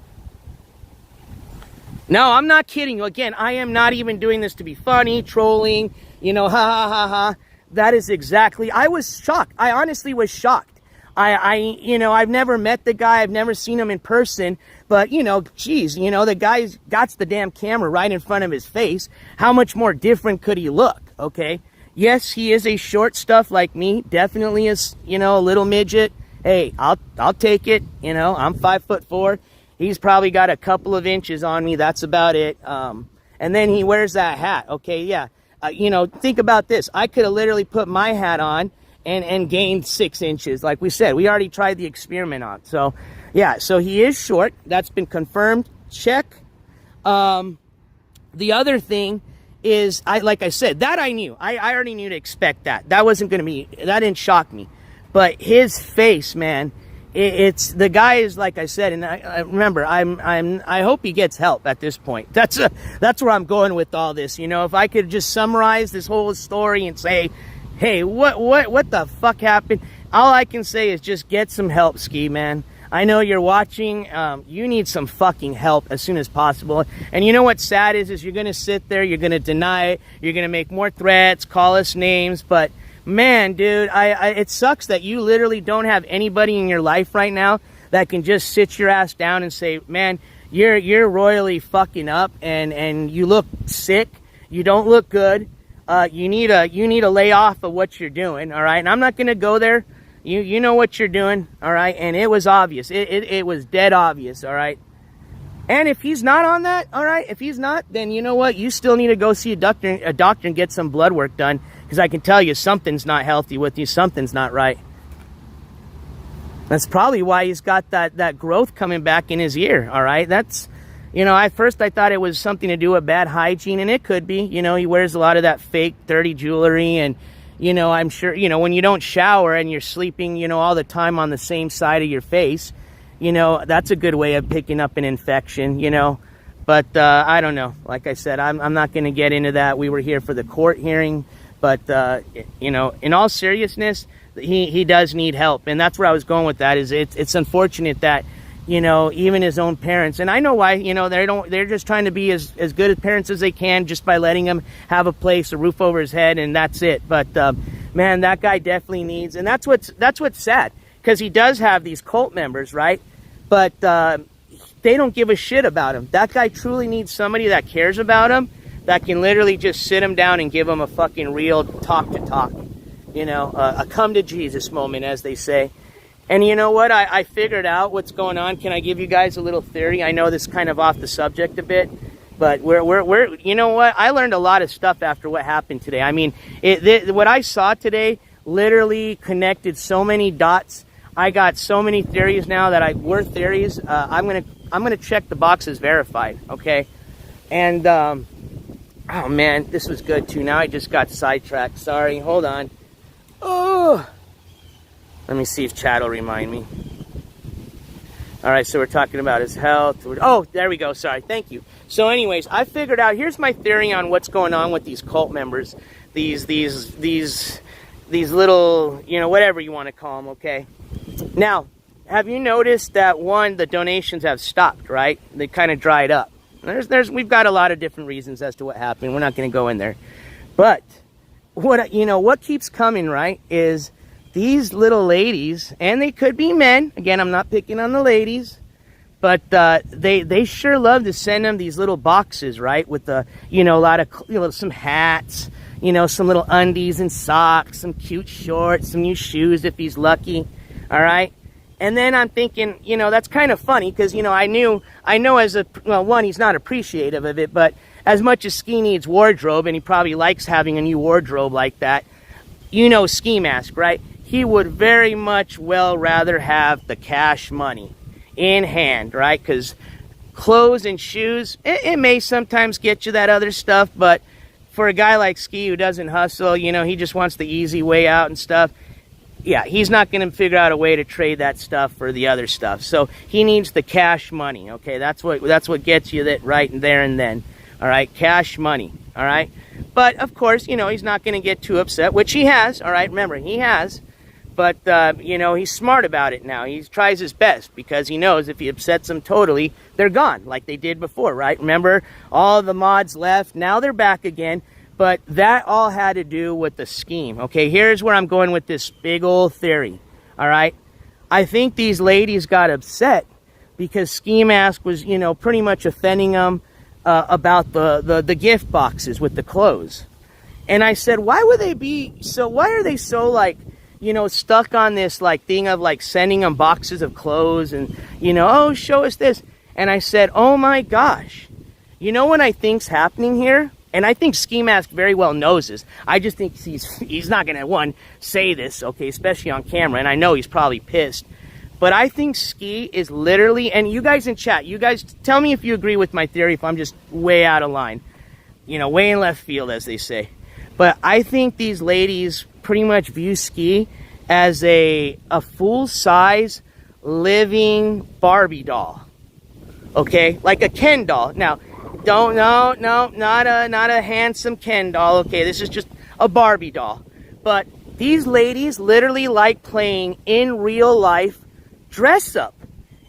No, I'm not kidding you. Again, I am not even doing this to be funny, trolling, you know, ha, ha, ha, ha. That is exactly, I was shocked. I honestly was shocked. You know, I've never met the guy. I've never seen him in person. But, you know, geez, you know, the guy's got the damn camera right in front of his face. How much more different could he look, okay? Yes, he is a short stuff like me. Definitely is, you know, a little midget. Hey, I'll take it. You know, I'm 5'4". He's probably got a couple of inches on me. That's about it. And then he wears that hat. Okay, yeah. You know, think about this. I could have literally put my hat on and gained 6 inches. Like we said, we already tried the experiment on. So, yeah, so he is short. That's been confirmed. Check. The other thing is, like I said, that I knew. I already knew to expect that. That wasn't going to be, that didn't shock me. But his face, man, it's the guy is, like I said, and I remember, I hope he gets help at this point. That's where I'm going with all this. You know, if I could just summarize this whole story and say, hey, what the fuck happened? All I can say is just get some help, Ski, man. I know you're watching. You need some fucking help as soon as possible. And you know what's sad is you're going to sit there, you're going to deny it, you're going to make more threats, call us names. But, man, dude, it sucks that you literally don't have anybody in your life right now that can just sit your ass down and say, man, you're royally fucking up, and you look sick. You don't look good. You need a lay off of what you're doing. All right. And I'm not going to go there. You know what you're doing. All right. And it was obvious. It was dead obvious. All right. And if he's not on that, all right, if he's not, then you know what? You still need to go see a doctor and get some blood work done, because I can tell you something's not healthy with you. Something's not right. That's probably why he's got that growth coming back in his ear, all right? That's, at first I thought it was something to do with bad hygiene, and it could be. He wears a lot of that fake dirty jewelry, and, I'm sure, when you don't shower and you're sleeping, all the time on the same side of your face, that's a good way of picking up an infection, But I don't know. Like I said, I'm not going to get into that. We were here for the court hearing. But, in all seriousness, he does need help. And that's where I was going with that. Is it's unfortunate that, even his own parents, and I know why, they're just trying to be as good as parents as they can, just by letting him have a place, a roof over his head, and that's it. But, man, that guy definitely needs, and that's what's sad. Because he does have these cult members, right? But they don't give a shit about him. That guy truly needs somebody that cares about him, that can literally just sit him down and give him a fucking real talk-to-talk. A come-to-Jesus moment, as they say. And you know what? I figured out what's going on. Can I give you guys a little theory? I know this is kind of off the subject a bit. But we're you know what? I learned a lot of stuff after what happened today. I mean, what I saw today literally connected so many dots. I got so many theories now that were theories. I'm gonna check the boxes verified, okay? And oh man, this was good too. Now I just got sidetracked. Sorry, hold on. Oh, let me see if Chad will remind me. All right, so we're talking about his health. Oh, there we go. Sorry, thank you. So, anyways, I figured out. Here's my theory on what's going on with these cult members. These little, whatever you want to call them. Okay. Now, have you noticed that the donations have stopped, right? They kind of dried up. We've got a lot of different reasons as to what happened. We're not going to go in there. But what keeps coming, right, is these little ladies, and they could be men. Again, I'm not picking on the ladies, but they sure love to send them these little boxes, right, with a lot of some hats, some little undies and socks, some cute shorts, some new shoes if he's lucky. All right. And then I'm thinking, that's kind of funny because, I know he's not appreciative of it, but as much as Ski needs wardrobe, and he probably likes having a new wardrobe like that, Skimask, right? He would very much rather have the cash money in hand, right? Because clothes and shoes, it may sometimes get you that other stuff, but for a guy like Ski who doesn't hustle, he just wants the easy way out and stuff. Yeah, he's not going to figure out a way to trade that stuff for the other stuff. So he needs the cash money. Okay, that's what gets you that right there and then. All right, cash money. All right, but of course, he's not going to get too upset, which he has. All right, remember he has, but he's smart about it now. He tries his best because he knows if he upsets them totally, they're gone like they did before. Right? Remember, all the mods left. Now they're back again. But that all had to do with the scheme. Okay, here's where I'm going with this big old theory. All right, I think these ladies got upset because Skimask was, pretty much offending them about the gift boxes with the clothes. And I said, why are they so like, stuck on this like thing of like sending them boxes of clothes and, oh, show us this. And I said, oh my gosh, what I think's happening here? And I think Skimask very well knows this. I just think he's not going to, say this, okay, especially on camera. And I know he's probably pissed. But I think Ski is literally, and you guys in chat, you guys tell me if you agree with my theory, if I'm just way out of line. Way in left field, as they say. But I think these ladies pretty much view Ski as a full-size, living Barbie doll. Okay? Like a Ken doll. Now, not a handsome Ken doll. Okay, this is just a Barbie doll. But these ladies literally like playing in real life dress up.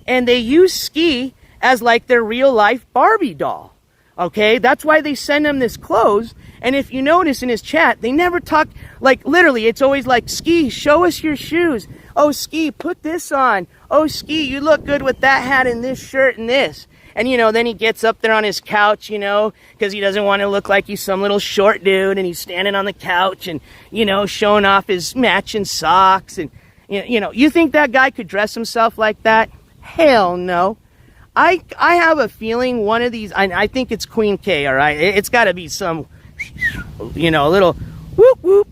And they use Ski as like their real life Barbie doll. Okay, that's why they send him this clothes. And if you notice in his chat, they never talk, like literally, it's always like, Ski, show us your shoes. Oh, Ski, put this on. oh, Ski, you look good with that hat and this shirt and this. And, then he gets up there on his couch, because he doesn't want to look like he's some little short dude, and he's standing on the couch and, showing off his matching socks. And, you think that guy could dress himself like that? Hell no. I have a feeling one of these, I think it's Queen K, all right? It's got to be some, a little whoop whoop.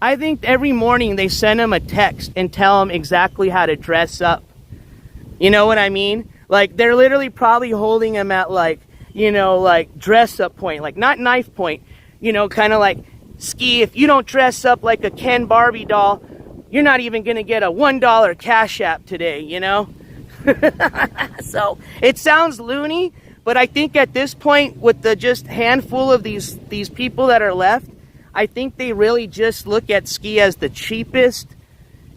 I think every morning they send him a text and tell him exactly how to dress up. You know what I mean? Like, they're literally probably holding him at, like dress up point, like not knife point, kind of like, Ski, if you don't dress up like a Ken Barbie doll, you're not even going to get a $1 Cash App today, So it sounds loony, but I think at this point, with the just handful of these people that are left, I think they really just look at Ski as the cheapest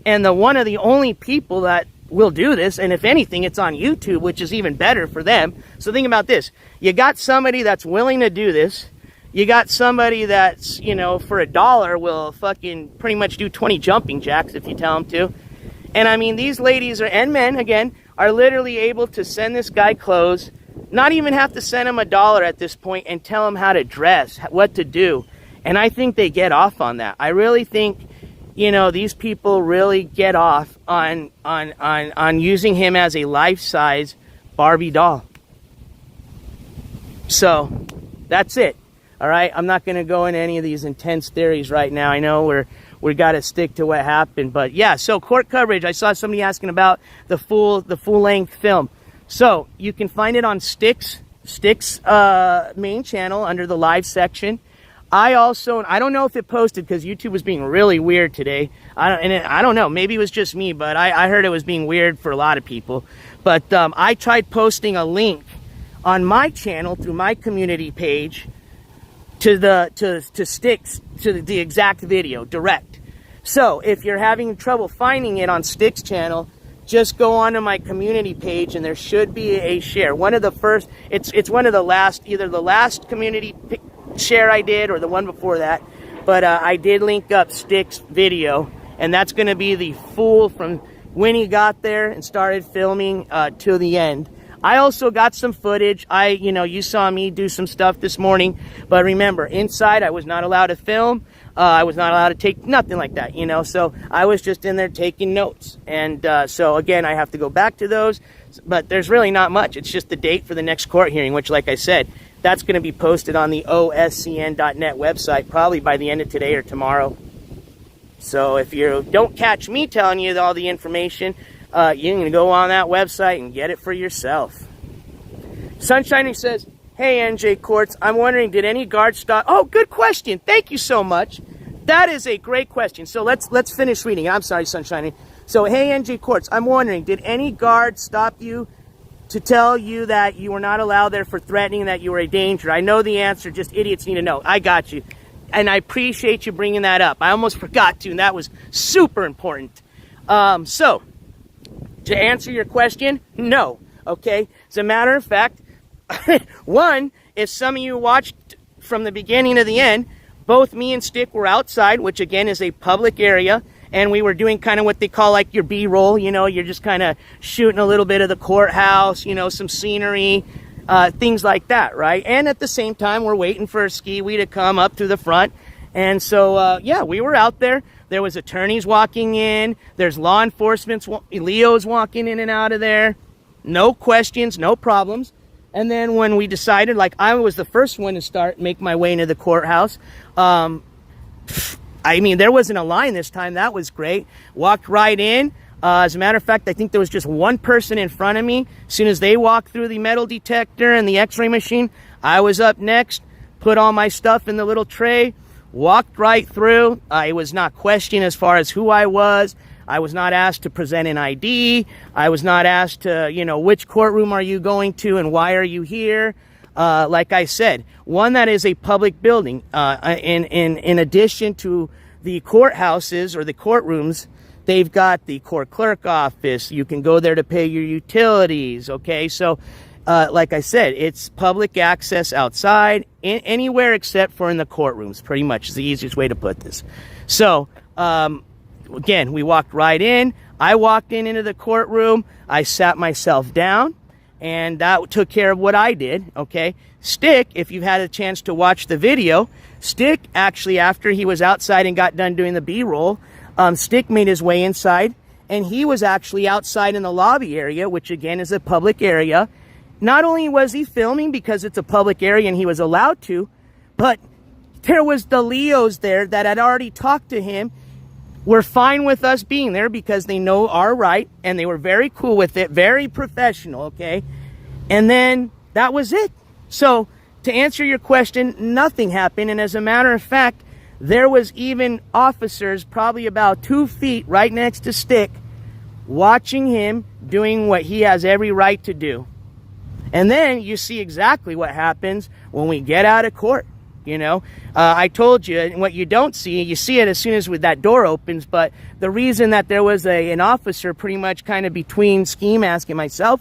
and the one of the only people that will do this. And if anything, it's on YouTube, which is even better for them. So think about this. You got somebody that's willing to do this. You got somebody that's, for $1 will fucking pretty much do 20 jumping jacks if you tell them to. And I mean, these ladies and men, again, are literally able to send this guy clothes, not even have to send him $1 at this point, and tell him how to dress, what to do. And I think they get off on that. I really think, these people really get off on using him as a life-size Barbie doll. So, that's it. All right? I'm not going to go into any of these intense theories right now. I know we got to stick to what happened. But yeah, so court coverage. I saw somebody asking about the full-length film. So, you can find it on STIK's main channel under the live section. I don't know if it posted because YouTube was being really weird today. I don't know. Maybe it was just me, but I heard it was being weird for a lot of people. But I tried posting a link on my channel through my community page to STIK's, to the exact video, direct. So if you're having trouble finding it on STIK's channel, just go onto my community page and there should be a share. One of the first, it's one of the last, either the last community share I did or the one before that, but I did link up STIK's video, and that's going to be the full from when he got there and started filming to the end. I also got some footage. You saw me do some stuff this morning, but remember, inside I was not allowed to film. I was not allowed to take nothing like that, so I was just in there taking notes. And so again, I have to go back to those, but there's really not much. It's just the date for the next court hearing, which, like I said, that's going to be posted on the oscn.net website probably by the end of today or tomorrow. So if you don't catch me telling you all the information, you can go on that website and get it for yourself. Sunshiner says, hey, NJCourts, I'm wondering, did any guards stop? Oh, good question. Thank you so much. That is a great question. So let's finish reading. I'm sorry, Sunshiner. So, hey, NJCourts, I'm wondering, did any guard stop you to tell you that you were not allowed there for threatening, that you were a danger? I know the answer, just idiots need to know. I got you. And I appreciate you bringing that up. I almost forgot to, and that was super important. So, to answer your question, no. Okay? As a matter of fact, one, if some of you watched from the beginning to the end, both me and STIK were outside, which again is a public area, and we were doing kind of what they call like your B-roll, you're just kind of shooting a little bit of the courthouse, some scenery, things like that, right? And at the same time, we're waiting for Skiwi to come up to the front. And so, yeah, we were out there. There was attorneys walking in. There's law enforcement, Leo's walking in and out of there. No questions, no problems. And then when we decided, like I was the first one to make my way into the courthouse, I mean, there wasn't a line this time. That was great. Walked right in. As a matter of fact, I think there was just one person in front of me. As soon as they walked through the metal detector and the x-ray machine, I was up next, put all my stuff in the little tray, walked right through. I was not questioned as far as who I was. I was not asked to present an ID. I was not asked to, which courtroom are you going to and why are you here? Like I said, one that is a public building. In addition to the courthouses or the courtrooms, they've got the court clerk office. You can go there to pay your utilities. Okay, so like I said, it's public access outside, anywhere except for in the courtrooms. Pretty much is the easiest way to put this. So again, we walked right in. I walked into the courtroom, I sat myself down, and that took care of what I did, okay? STIK, if you've had a chance to watch the video, STIK actually, after he was outside and got done doing the B-roll, STIK made his way inside, and he was actually outside in the lobby area, which again is a public area. Not only was he filming because it's a public area and he was allowed to, but there was the Leos there that had already talked to him, were fine with us being there because they know our right, and they were very cool with it, very professional, okay? And then that was it. So to answer your question, nothing happened, and as a matter of fact, there was even officers probably about 2 feet right next to STIK watching him doing what he has every right to do. And then you see exactly what happens when we get out of court. You know, I told you, and what you don't see, you see it as soon as that door opens, but the reason that there was an officer pretty much kind of between Skimask and myself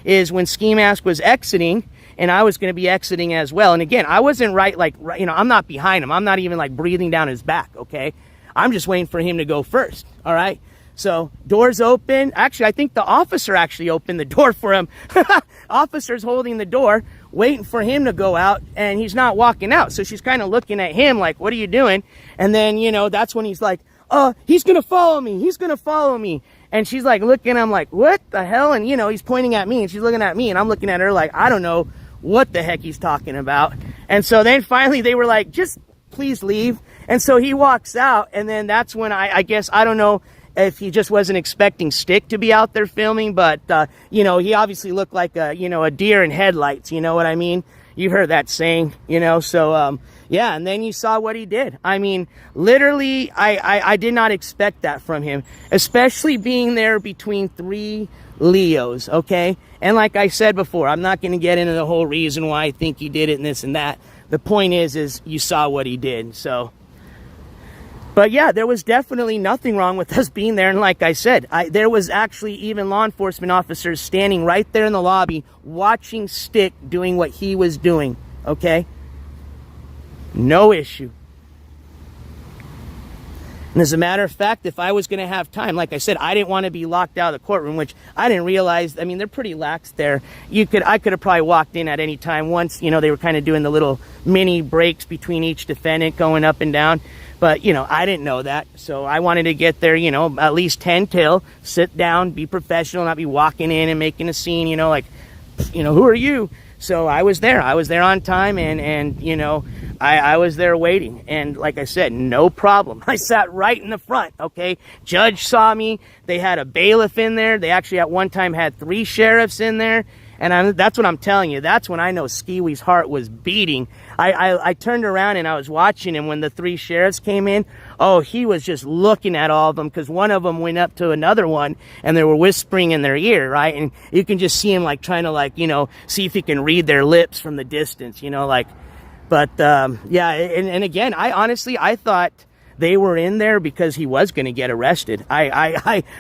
is when Skimask was exiting, and I was going to be exiting as well. And again, I wasn't I'm not behind him. I'm not even like breathing down his back, okay? I'm just waiting for him to go first, all right? So doors open. Actually, I think the officer actually opened the door for him. Officer's holding the door, waiting for him to go out, and he's not walking out. So she's kind of looking at him like, what are you doing? And then, you know, that's when he's like, he's going to follow me. He's going to follow me. And she's like looking, I'm like, what the hell? And, you know, he's pointing at me, and she's looking at me, and I'm looking at her like, I don't know what the heck he's talking about. And so then finally they were like, just please leave. And so he walks out, and then that's when I guess, I don't know if he just wasn't expecting STIK to be out there filming, but, you know, he obviously looked like a deer in headlights, you know what I mean? You heard that saying, you know, so, yeah, and then you saw what he did. I mean, literally, I did not expect that from him, especially being there between 3 Leos, okay? And like I said before, I'm not going to get into the whole reason why I think he did it and this and that. The point is you saw what he did, so. But yeah, there was definitely nothing wrong with us being there. And like I said, there was actually even law enforcement officers standing right there in the lobby watching STIK doing what he was doing, okay? No issue. And as a matter of fact, if I was going to have time, like I said, I didn't want to be locked out of the courtroom, which I didn't realize. I mean, they're pretty lax there. I could have probably walked in at any time once, you know, they were kind of doing the little mini breaks between each defendant going up and down. But, you know, I didn't know that. So I wanted to get there, you know, at least 10 till, sit down, be professional, not be walking in and making a scene, you know, like, you know, who are you? So I was there on time, and you know, I was there waiting, and like I said, no problem. I sat right in the front, okay? Judge saw me. They had a bailiff in there. They actually at one time had 3 sheriffs in there, and that's what I'm telling you. That's when I know Skiwi's heart was beating. I turned around and I was watching him when the 3 sheriffs came in. Oh, he was just looking at all of them, because one of them went up to another one and they were whispering in their ear, right? And you can just see him like trying to, like, you know, see if he can read their lips from the distance, you know, like. But yeah, and again, I thought they were in there because he was going to get arrested.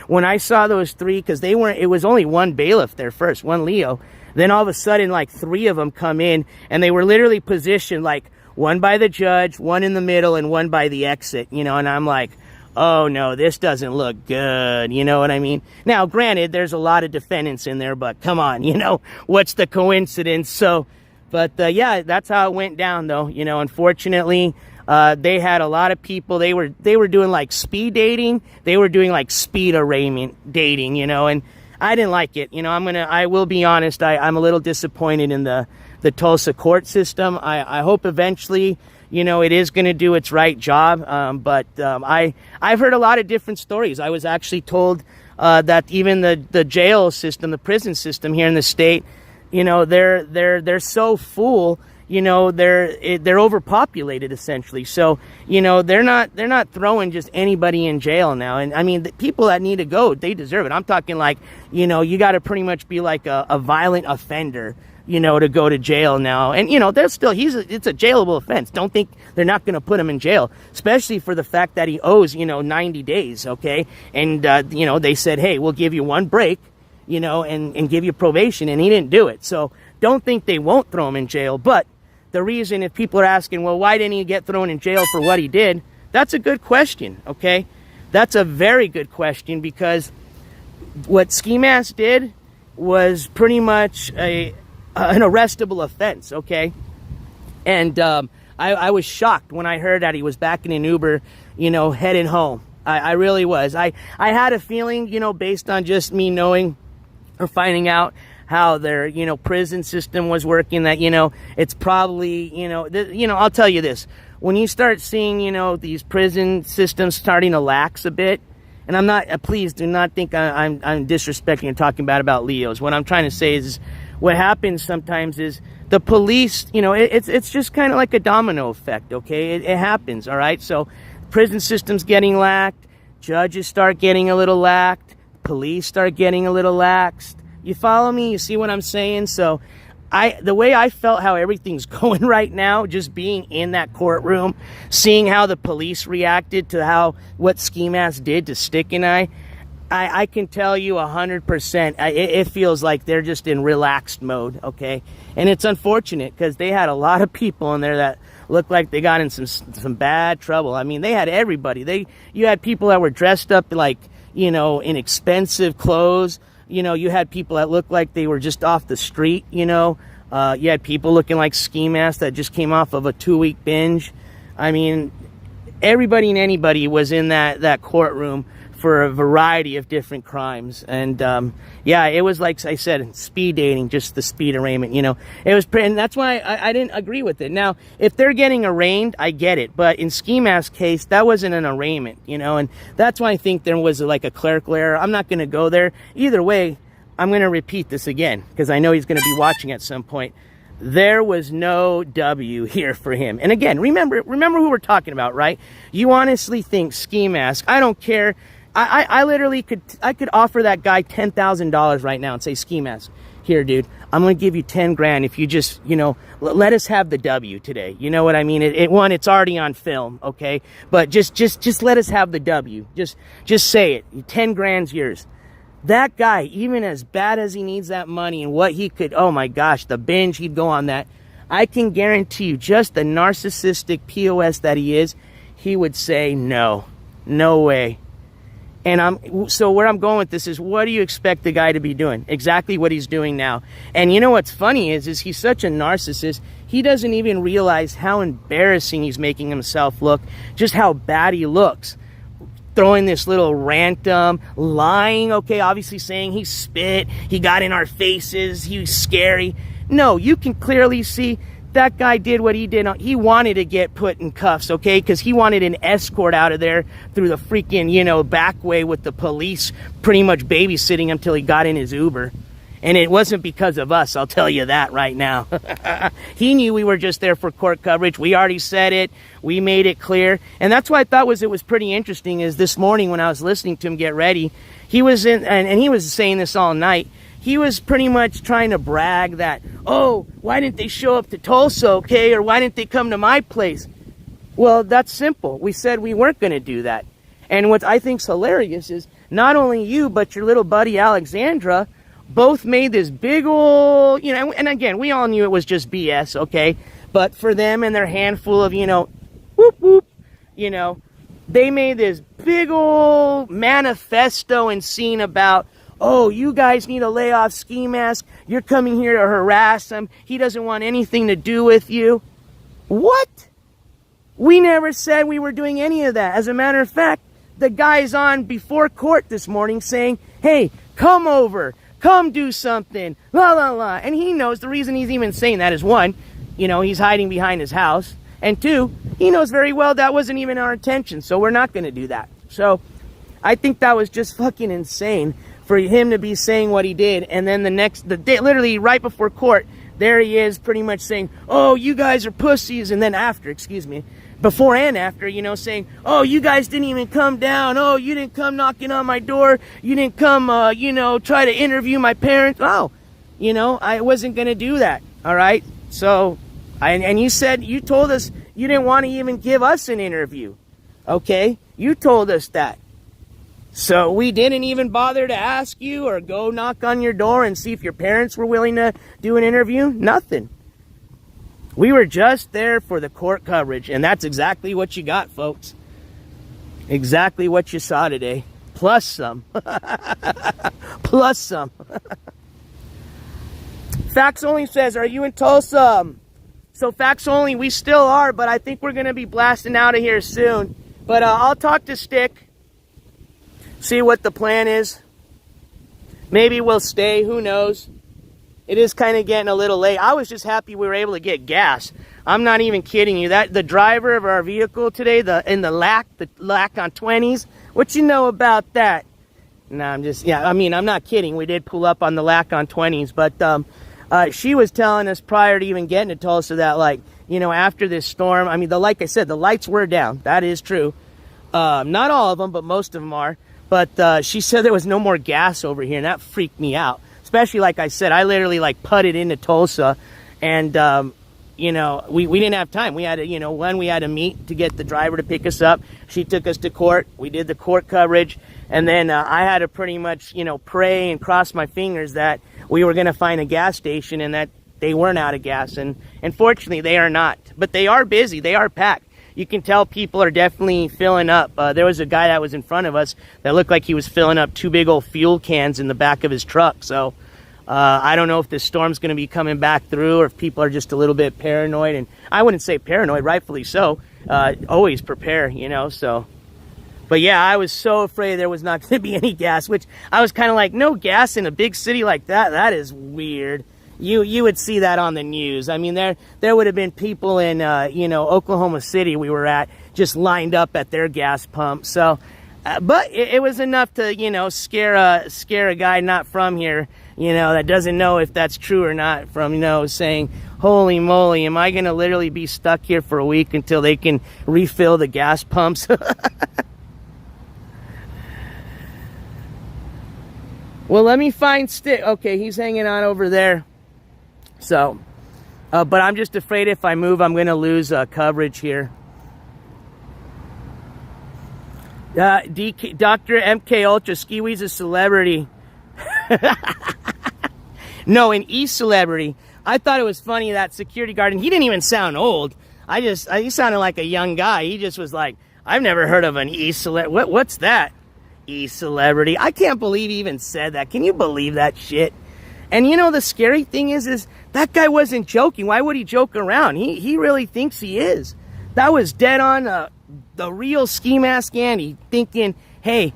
When I saw those 3, because it was only one bailiff there first, one Leo. Then all of a sudden, like 3 of them come in, and they were literally positioned like one by the judge, one in the middle, and one by the exit, you know, and I'm like, oh no, this doesn't look good, you know what I mean? Now, granted, there's a lot of defendants in there, but come on, you know, what's the coincidence? So, but yeah, that's how it went down, though. You know, unfortunately, they had a lot of people. They were doing like speed dating. They were doing like speed arraignment dating, you know, and I didn't like it. You know, I will be honest. I'm a little disappointed in the Tulsa court system. I hope eventually, you know, it is going to do its right job. But I've heard a lot of different stories. I was actually told that even the jail system, the prison system here in the state, you know, they're so full, you know, they're overpopulated essentially. So, you know, they're not throwing just anybody in jail now. And I mean, the people that need to go, they deserve it. I'm talking like, you know, you got to pretty much be like a violent offender, you know, to go to jail now. And, you know, it's a jailable offense. Don't think they're not going to put him in jail, especially for the fact that he owes, you know, 90 days. Okay. And, you know, they said, hey, we'll give you 1 break, you know, and give you probation, and he didn't do it. So don't think they won't throw him in jail. But the reason, if people are asking, well, why didn't he get thrown in jail for what he did? That's a good question, okay? That's a very good question, because what Skimask did was pretty much an arrestable offense, okay? And I was shocked when I heard that he was back in an Uber, you know, heading home. I really was. I had a feeling, you know, based on just me knowing or finding out how their, you know, prison system was working, that, you know, it's probably, you know, I'll tell you this. When you start seeing, you know, these prison systems starting to lax a bit, and I'm not, please do not think I'm disrespecting and talking bad about Leos. What I'm trying to say is what happens sometimes is the police, you know, it's just kind of like a domino effect, okay? It happens, all right? So prison system's getting laxed, judges start getting a little laxed, police start getting a little laxed. You follow me? You see what I'm saying? So the way I felt how everything's going right now, just being in that courtroom, seeing how the police reacted to what Skimask did to STIK and I can tell you 100%, it feels like they're just in relaxed mode, okay? And it's unfortunate because they had a lot of people in there that looked like they got in some bad trouble. I mean, they had everybody. You had people that were dressed up like, you know, in expensive clothes. You know, you had people that looked like they were just off the street, you know. You had people looking like Skimask that just came off of a 2-week binge. I mean, everybody and anybody was in that courtroom for a variety of different crimes. And yeah, it was like I said, speed dating, just the speed arraignment, you know. It was and that's why I didn't agree with it. Now, if they're getting arraigned, I get it. But in Skimask's case, that wasn't an arraignment, you know. And that's why I think there was like a clerical error. I'm not going to go there. Either way, I'm going to repeat this again because I know he's going to be watching at some point. There was no W here for him. And again, remember who we're talking about, right? You honestly think Skimask, I don't care. I literally could offer that guy $10,000 right now and say, Skimask, here, dude, I'm going to give you 10 grand if you just, you know, let us have the W today. You know what I mean? It's already on film, okay? But just let us have the W. Just say it. 10 grand's yours. That guy, even as bad as he needs that money and what he could, oh my gosh, the binge he'd go on that, I can guarantee you, just the narcissistic POS that he is, he would say no way. And so where I'm going with this is, what do you expect the guy to be doing? Exactly what he's doing now. And you know what's funny is he's such a narcissist, he doesn't even realize how embarrassing he's making himself look, just how bad he looks. Throwing this little random, lying, okay, obviously saying he spit, he got in our faces, he was scary. No, you can clearly see that guy did what he did. He wanted to get put in cuffs, okay? Because he wanted an escort out of there through the freaking, you know, back way with the police pretty much babysitting him till he got in his Uber. And it wasn't because of us, I'll tell you that right now. He knew we were just there for court coverage. We already said it. We made it clear. And that's what I thought it was pretty interesting is this morning when I was listening to him get ready, he was in, and he was saying this all night, he was pretty much trying to brag that, oh, why didn't they show up to Tulsa, okay? Or why didn't they come to my place? Well, that's simple. We said we weren't going to do that. And what I think's hilarious is not only you, but your little buddy Alexandra both made this big old, you know, and again, we all knew it was just BS, okay? But for them and their handful of, you know, whoop, whoop, you know, they made this big old manifesto and scene about, oh, you guys need to lay off Skimask. You're coming here to harass him. He doesn't want anything to do with you. What? We never said we were doing any of that. As a matter of fact, the guy's on before court this morning saying, hey, come over. Come do something. La, la, la. And he knows the reason he's even saying that is, one, you know, he's hiding behind his house. And two, he knows very well that wasn't even our intention. So we're not going to do that. So I think that was just fucking insane for him to be saying what he did, and then the day, literally right before court, there he is pretty much saying, oh, you guys are pussies, and then before and after, you know, saying, oh, you guys didn't even come down, oh, you didn't come knocking on my door, you didn't come, you know, try to interview my parents, oh, you know, I wasn't going to do that, all right? So, and you told us you didn't want to even give us an interview, okay? You told us that. So we didn't even bother to ask you or go knock on your door and see if your parents were willing to do an interview. Nothing. We were just there for the court coverage, and that's exactly what you got, folks. Exactly what you saw today. plus some. Plus some. Facts Only says, are you in Tulsa? So Facts Only, we still are, but I think we're going to be blasting out of here soon. But I'll talk to STIK, see what the plan is. Maybe we'll stay, who knows. It is kind of getting a little late. I was just happy we were able to get gas. I'm not even kidding you. That the driver of our vehicle today, the lack on 20s, what you know about that? No, I'm just, yeah, I mean, I'm not kidding. We did pull up on the lack on 20s, but she was telling us prior to even getting to Tulsa that, like, you know, after this storm, I mean, like I said, the lights were down. That is true. Not all of them, but most of them are. But she said there was no more gas over here, and that freaked me out. Especially, like I said, I literally, like, putted into Tulsa, and, you know, we didn't have time. We had to, you know, we had to meet to get the driver to pick us up. She took us to court. We did the court coverage. And then I had to pretty much, you know, pray and cross my fingers that we were going to find a gas station and that they weren't out of gas. And unfortunately, they are not. But they are busy. They are packed. You can tell people are definitely filling up. There was a guy that was in front of us that looked like he was filling up 2 big old fuel cans in the back of his truck. So I don't know if this storm's going to be coming back through or if people are just a little bit paranoid. And I wouldn't say paranoid, rightfully so. Always prepare, you know, so. But yeah, I was so afraid there was not going to be any gas, which I was kind of like, no gas in a big city like that? That is weird. You would see that on the news. I mean, there would have been people in, you know, Oklahoma City we were at just lined up at their gas pump. So, but it was enough to, you know, scare a guy not from here, you know, that doesn't know if that's true or not from, you know, saying, holy moly, am I going to literally be stuck here for a week until they can refill the gas pumps? Well, let me find STIK. Okay, he's hanging on over there. So, but I'm just afraid if I move, I'm going to lose coverage here. Dr. MK Ultra, Skiwi's a celebrity. No, an e-celebrity. I thought it was funny that security guard, and he didn't even sound old. He sounded like a young guy. He just was like, I've never heard of an e-celebrity. What's that? E-celebrity. I can't believe he even said that. Can you believe that shit? And you know, the scary thing is that guy wasn't joking. Why would he joke around? He really thinks he is. That was dead on the real Skimask Andy thinking, hey,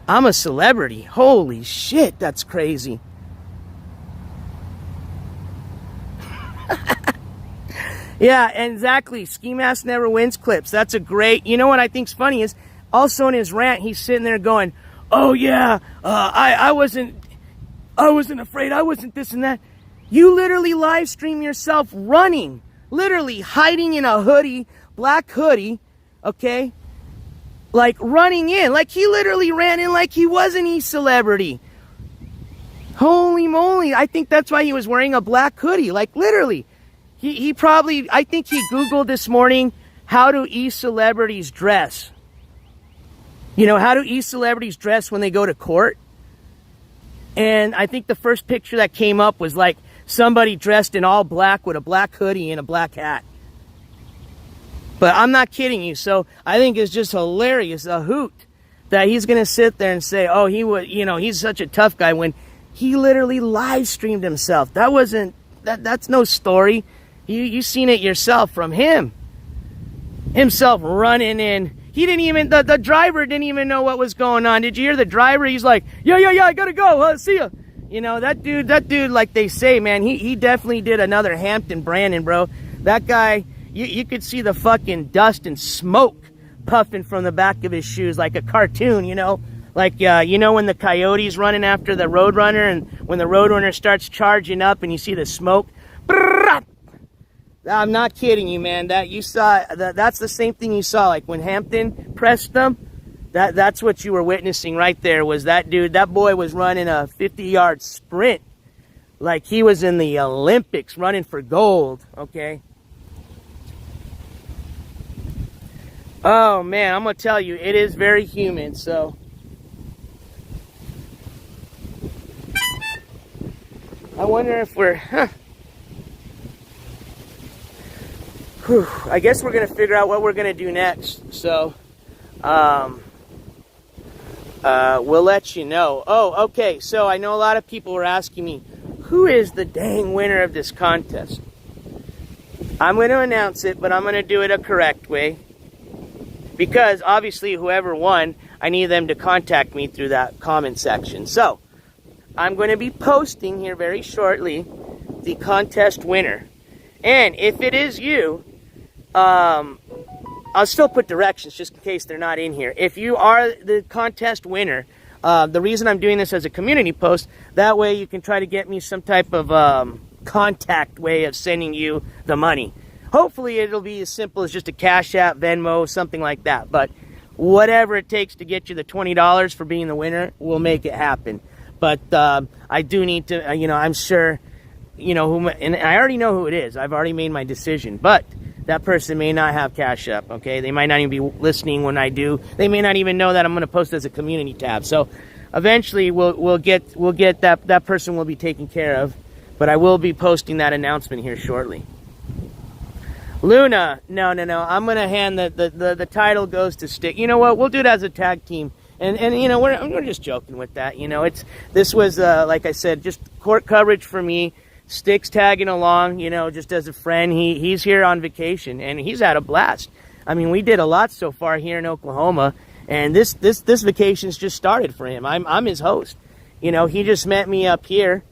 I'm a celebrity. Holy shit, that's crazy. Yeah, exactly. Skimask never wins clips. That's a great, you know what I think's funny is, also in his rant, he's sitting there going, oh yeah, I wasn't afraid, I wasn't this and that. You literally live stream yourself running, literally hiding in a hoodie, black hoodie, okay? Like running in, like he literally ran in like he was an e-celebrity. Holy moly, I think that's why he was wearing a black hoodie, like literally. He probably, I think he Googled this morning, how do e-celebrities dress? You know, how do e-celebrities dress when they go to court? And I think the first picture that came up was like somebody dressed in all black with a black hoodie and a black hat. But I'm not kidding you. So I think it's just hilarious, a hoot, that he's going to sit there and say, oh, he would, you know, he's such a tough guy when he literally live streamed himself. That wasn't, that's no story. You seen it yourself from himself running in. He didn't even, the driver didn't even know what was going on. Did you hear the driver? He's like, yeah, I gotta go. See ya. You know, that dude, like they say, man, he definitely did another Hampton Brandon, bro. That guy, you could see the fucking dust and smoke puffing from the back of his shoes like a cartoon, you know? Like, you know when the coyote's running after the Roadrunner and when the Roadrunner starts charging up and you see the smoke? I'm not kidding you, man. That's the same thing you saw. Like when Hampton pressed them, that's what you were witnessing right there. Was that dude? That boy was running a 50-yard sprint, like he was in the Olympics, running for gold. Okay. Oh man, I'm gonna tell you, it is very humid. So. I wonder if we're. I guess we're going to figure out what we're going to do next. So, we'll let you know. Oh, okay, so I know a lot of people were asking me, who is the dang winner of this contest? I'm going to announce it, but I'm going to do it a correct way. Because, obviously, whoever won, I need them to contact me through that comment section. So, I'm going to be posting here very shortly the contest winner. And if it is you, I'll still put directions just in case they're not in here. If you are the contest winner, the reason I'm doing this as a community post, that way you can try to get me some type of contact way of sending you the money. Hopefully it'll be as simple as just a Cash App, Venmo, something like that. But whatever it takes to get you the $20 for being the winner, we'll make it happen. But I do need to, I'm sure, and I already know who it is. I've already made my decision. But that person may not have Cash App, okay? They might not even be listening when I do. They may not even know that I'm going to post as a community tab. So eventually we'll get that person will be taken care of. But I will be posting that announcement here shortly. Luna, no. I'm going to hand the title goes to STIK. You know what? We'll do it as a tag team. And we're just joking with that. This was, like I said, just court coverage for me. STIK's tagging along, just as a friend. He's here on vacation, and he's had a blast. I mean, we did a lot so far here in Oklahoma, and this vacation's just started for him. I'm his host. He just met me up here,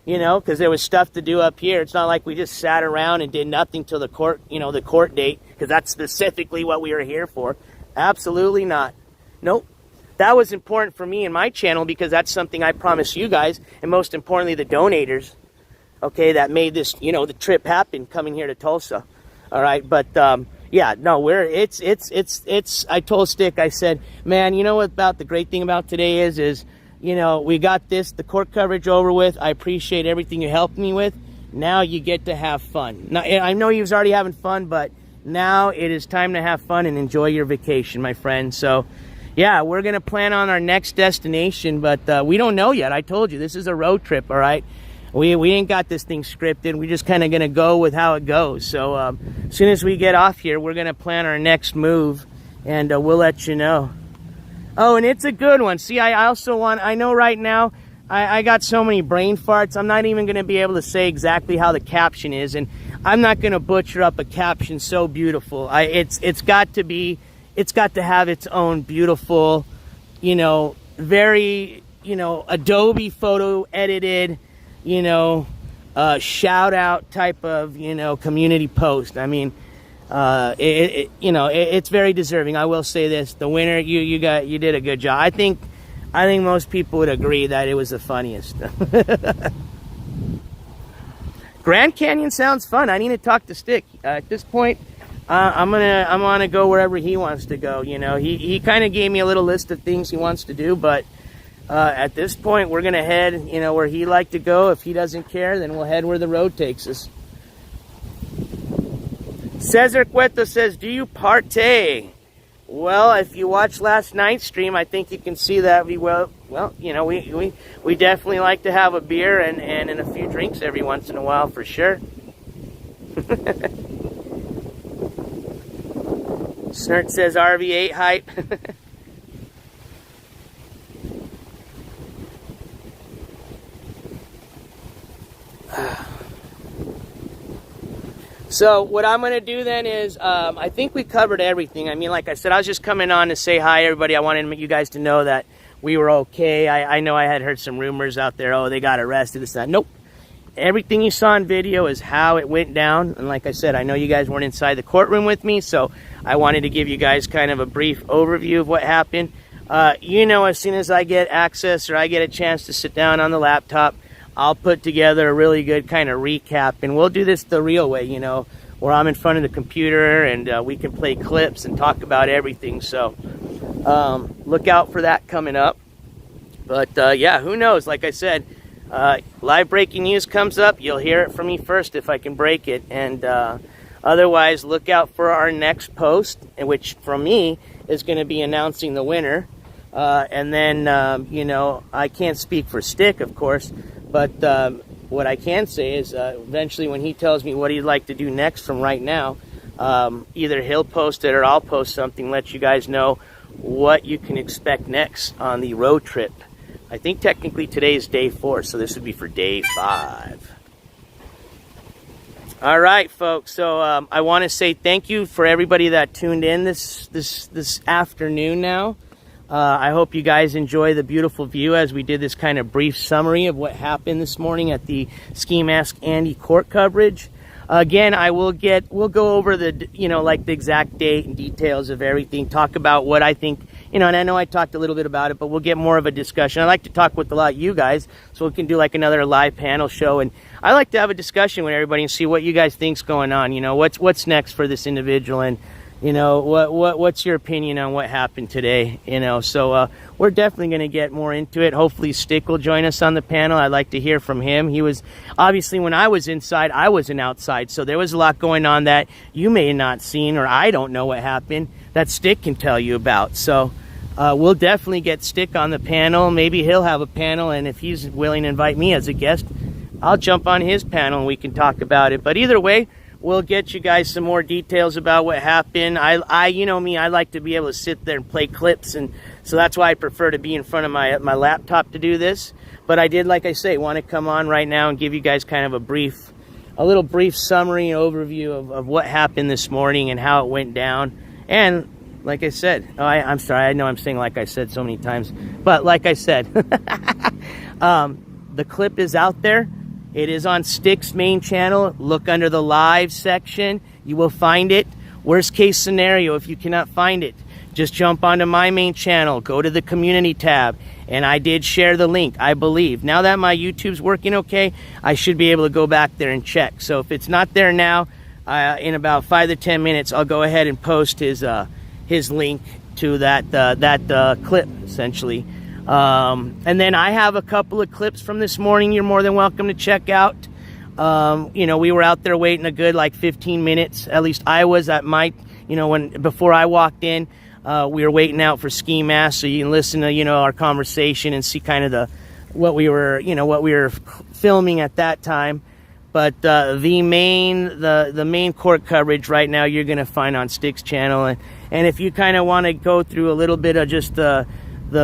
because there was stuff to do up here. It's not like we just sat around and did nothing till the court date, because that's specifically what we were here for. Absolutely not. Nope. That was important for me and my channel, because that's something I promised you guys, and most importantly, the donators, okay, that made this, the trip happen coming here to Tulsa. All right, but yeah, no, I told STIK, I said, man, you know what about the great thing about today is we got the court coverage over with. I appreciate everything you helped me with. Now you get to have fun. Now, I know you was already having fun, but now it is time to have fun and enjoy your vacation, my friend. So, yeah, we're going to plan on our next destination, but we don't know yet. I told you, this is a road trip, all right? We ain't got this thing scripted. We're just kind of going to go with how it goes. So as soon as we get off here, we're going to plan our next move, and we'll let you know. Oh, and it's a good one. See, I know right now I got so many brain farts, I'm not even going to be able to say exactly how the caption is, and I'm not going to butcher up a caption so beautiful. It's got to have its own beautiful, very, Adobe photo edited, shout out type of, community post. I mean, it's very deserving. I will say this: the winner, you did a good job. I think most people would agree that it was the funniest. Grand Canyon sounds fun. I need to talk to STIK. At this point, I'm gonna go wherever he wants to go. He kind of gave me a little list of things he wants to do, but at this point, we're gonna head, where he like to go. If he doesn't care, then we'll head where the road takes us. Cesar Cueto says, "Do you partay?" Well, if you watched last night's stream, I think you can see that we definitely like to have a beer and a few drinks every once in a while, for sure. Snert says RV8 hype. So what I'm going to do then is, I think we covered everything. I mean, like I said, I was just coming on to say hi, everybody. I wanted you guys to know that we were okay. I know I had heard some rumors out there, oh, they got arrested, this, that. Nope. Everything you saw in video is how it went down. And like I said, I know you guys weren't inside the courtroom with me, so I wanted to give you guys kind of a brief overview of what happened. As soon as I get access or I get a chance to sit down on the laptop, I'll put together a really good kind of recap, and we'll do this the real way, where I'm in front of the computer and we can play clips and talk about everything. So look out for that coming up. But yeah, who knows? Like I said, live breaking news comes up. You'll hear it from me first if I can break it. And otherwise, look out for our next post, which from me is going to be announcing the winner. And then, I can't speak for STIK, of course. But what I can say is eventually when he tells me what he'd like to do next from right now, either he'll post it or I'll post something, let you guys know what you can expect next on the road trip. I think technically today is day 4, so this would be for day 5. All right, folks. So I want to say thank you for everybody that tuned in this afternoon. Now, I hope you guys enjoy the beautiful view as we did this kind of brief summary of what happened this morning at the Skimask NJCourts coverage. Again, we'll go over the, like the exact date and details of everything, talk about what I think, and I know I talked a little bit about it, but we'll get more of a discussion. I like to talk with a lot of you guys, so we can do like another live panel show, and I like to have a discussion with everybody and see what you guys think's going on, what's next for this individual, and what's your opinion on what happened today, so we're definitely going to get more into it. Hopefully STIK will join us on the panel. I'd like to hear from him. He was, obviously when I was inside, I wasn't outside, so there was a lot going on that you may have not seen, or I don't know what happened, that STIK can tell you about. So we'll definitely get STIK on the panel. Maybe he'll have a panel, and if he's willing to invite me as a guest, I'll jump on his panel and we can talk about it. But either way, we'll get you guys some more details about what happened. I you know me, I like to be able to sit there and play clips, and so that's why I prefer to be in front of my laptop to do this. But I did, like I say, want to come on right now and give you guys kind of a little brief summary and overview of what happened this morning and how it went down. And like I said, I'm sorry, I know I'm saying like I said so many times, but like I said, the clip is out there. It is on STIK's main channel. Look under the live section. You will find it. Worst case scenario, if you cannot find it, just jump onto my main channel. Go to the community tab. And I did share the link, I believe. Now that my YouTube's working okay, I should be able to go back there and check. So if it's not there now, in about 5 to 10 minutes, I'll go ahead and post his link to that clip, essentially. And then I have a couple of clips from this morning you're more than welcome to check out. We were out there waiting a good like 15 minutes. At least I was at my, before I walked in, we were waiting out for Skimask, so you can listen to, our conversation and see kind of what we were filming at that time. But the main court coverage right now you're going to find on STIK's channel. And if you kind of want to go through a little bit of just the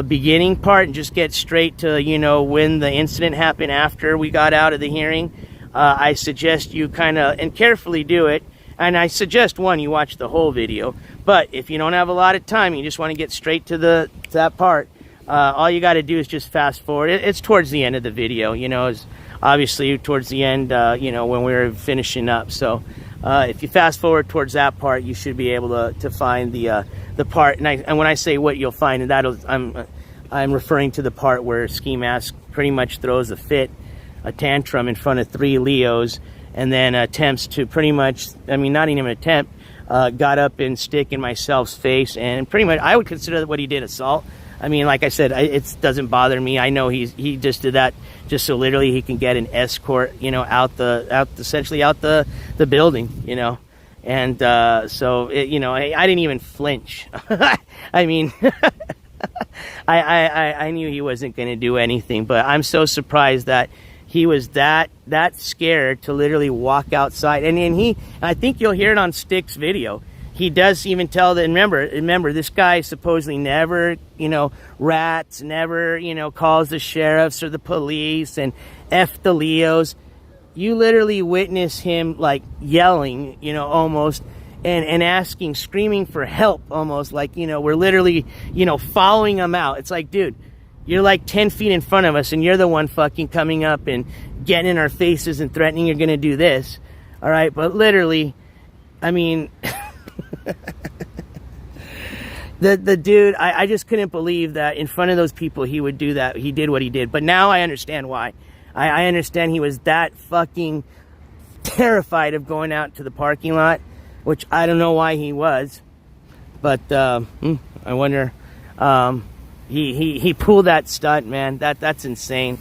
beginning part and just get straight to, when the incident happened after we got out of the hearing, I suggest you kind of, and carefully do it. And I suggest, one, you watch the whole video. But if you don't have a lot of time, you just want to get straight to that part, all you got to do is just fast forward. It's towards the end of the video, it's obviously towards the end, when we were finishing up. So if you fast forward towards that part, you should be able to find the part. And when I say what you'll find, and I'm referring to the part where Skimask pretty much throws a tantrum in front of 3 Leos, and then attempts to pretty much, not even attempt, got up in STIK in myself's face, and pretty much I would consider what he did assault. Like I said, it doesn't bother me. I know he just did that just so literally he can get an escort, essentially out the building, and so I didn't even flinch. I knew he wasn't going to do anything, but I'm so surprised that he was that scared to literally walk outside. And I think you'll hear it on STIK's video. He does even tell that, remember, this guy supposedly never, rats, never, calls the sheriffs or the police and F the Leos. You literally witness him like yelling, almost, and asking, screaming for help, almost like, we're literally, following him out. It's like, dude, you're like 10 feet in front of us and you're the one fucking coming up and getting in our faces and threatening you're going to do this. All right. But literally, the dude, I just couldn't believe that in front of those people he would do that. He did what he did. But now I understand why. I understand he was that fucking terrified of going out to the parking lot, which I don't know why he was. But I wonder. He pulled that stunt, man. That's insane.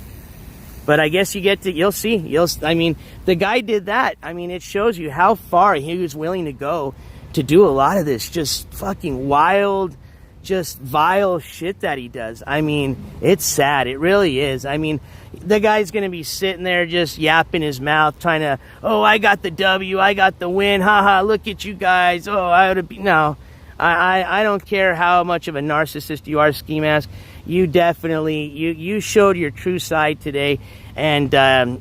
But I guess you'll see. The guy did that. It shows you how far he was willing to go to do a lot of this just fucking wild, just vile shit that he does. It's sad. It really is. The guy's going to be sitting there just yapping his mouth, trying to, I got the W, I got the win, haha, look at you guys, I ought to be, no. I don't care how much of a narcissist you are, Skimask. You definitely, you showed your true side today, and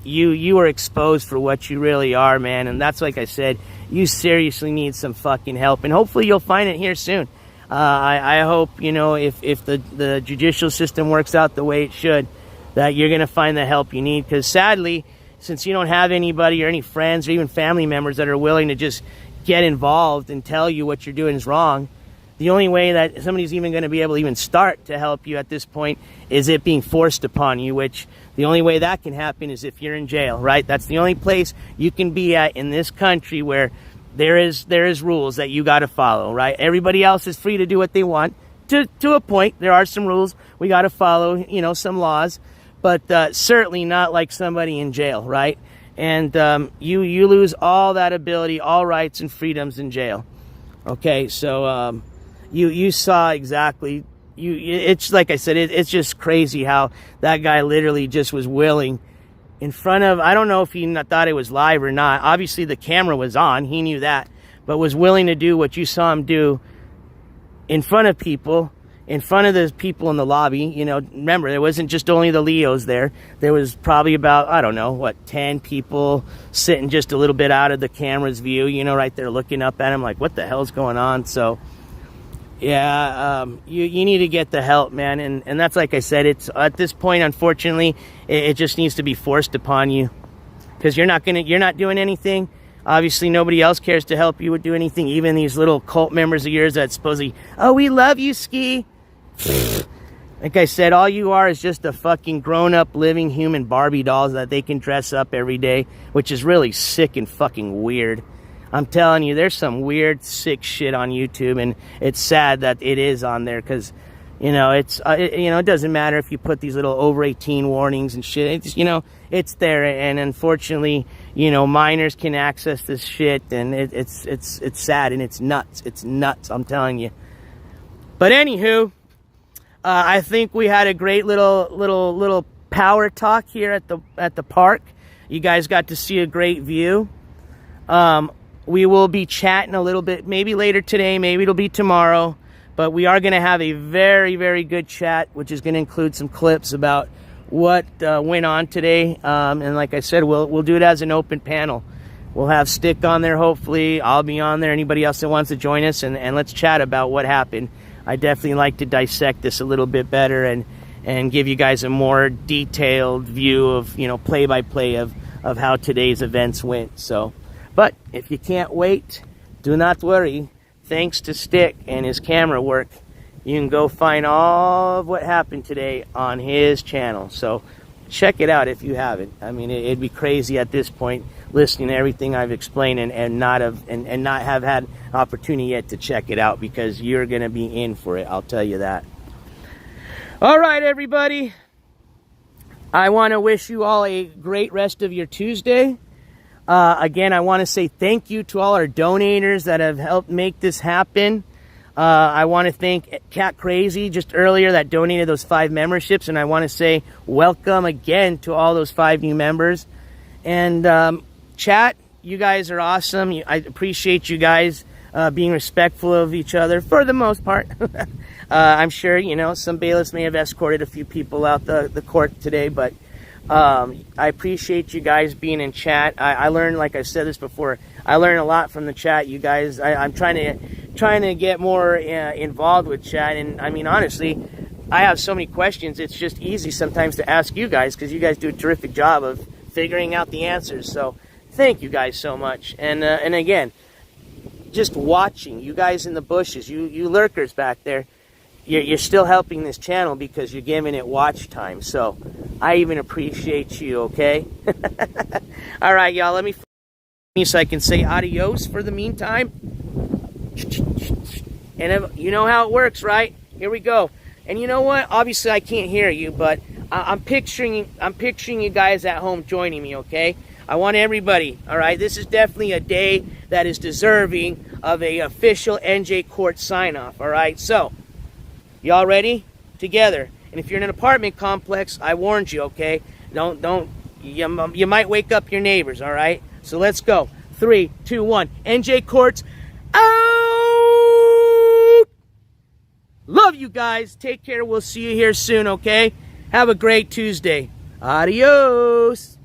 you were exposed for what you really are, man. And that's, like I said, you seriously need some fucking help, and hopefully you'll find it here soon. I hope, you know, if the judicial system works out the way it should, that you're going to find the help you need. Because sadly, since you don't have anybody or any friends or even family members that are willing to just get involved and tell you what you're doing is wrong, the only way that somebody's even going to be able to even start to help you at this point is it being forced upon you, which the only way that can happen is if you're in jail, right? That's the only place you can be at in this country where there is rules that you got to follow, right? Everybody else is free to do what they want. To a point, there are some rules we got to follow, you know, some laws, but certainly not like somebody in jail, right? And you lose all that ability, all rights and freedoms in jail. Okay, so you saw exactly. It's like I said, it's just crazy how that guy literally just was willing in front of, I don't know if he thought it was live or not. Obviously the camera was on, he knew that, but was willing to do what you saw him do in front of people, in front of the people in the lobby. You know, remember, there wasn't just only the Leos there. There was probably about, I don't know, what, 10 people sitting just a little bit out of the camera's view, you know, right there looking up at him like, what the hell's going on? So, yeah, you need to get the help, man. And that's, like I said, it's at this point, unfortunately, it just needs to be forced upon you. Because you're not doing anything. Obviously, nobody else cares to help you with do anything. Even these little cult members of yours that supposedly, oh, we love you, Ski. Like I said, all you are is just a fucking grown-up living human Barbie dolls that they can dress up every day, which is really sick and fucking weird. I'm telling you, there's some weird, sick shit on YouTube, and it's sad that it is on there because, you know, it doesn't matter if you put these little over 18 warnings and shit. It's, you know, it's there, and unfortunately, you know, minors can access this shit, and it's sad and it's nuts. It's nuts, I'm telling you. But anywho, I think we had a great little power talk here at the park. You guys got to see a great view. We will be chatting a little bit, maybe later today, maybe it'll be tomorrow, but we are going to have a very, very good chat, which is going to include some clips about what went on today. And like I said, we'll do it as an open panel. We'll have STIK on there, hopefully. I'll be on there. Anybody else that wants to join us, and let's chat about what happened. I definitely like to dissect this a little bit better and give you guys a more detailed view of, you know, play-by-play of how today's events went. So, but if you can't wait, do not worry. Thanks to STIK and his camera work, you can go find all of what happened today on his channel. So check it out if you haven't. I mean, it'd be crazy at this point listening to everything I've explained and not have had opportunity yet to check it out, because you're going to be in for it. I'll tell you that. All right, everybody. I want to wish you all a great rest of your Tuesday. Again, I want to say thank you to all our donators that have helped make this happen. I want to thank Cat Crazy just earlier that donated those 5 memberships, and I want to say welcome again to all those 5 new members. And chat, you guys are awesome. I appreciate you guys being respectful of each other for the most part. I'm sure, you know, some bailiffs may have escorted a few people out the court today, but I appreciate you guys being in chat. I learned, like I said this before, I learned a lot from the chat. You guys, I'm trying to get more involved with chat. And I mean, honestly, I have so many questions. It's just easy sometimes to ask you guys, because you guys do a terrific job of figuring out the answers. So thank you guys so much. And again, just watching you guys in the bushes, you lurkers back there. You're still helping this channel because you're giving it watch time. So I even appreciate you, okay? All right, y'all, let me so I can say adios for the meantime. And you know how it works, right? Here we go. And you know what? Obviously, I can't hear you, but I'm picturing you guys at home joining me, okay? I want everybody, all right? This is definitely a day that is deserving of a official NJCourts sign-off, all right? So, y'all ready? Together. And if you're in an apartment complex, I warned you, okay? You might wake up your neighbors, all right? So let's go. 3, 2, 1. NJCourts. Oh! Love you guys. Take care. We'll see you here soon, okay? Have a great Tuesday. Adios.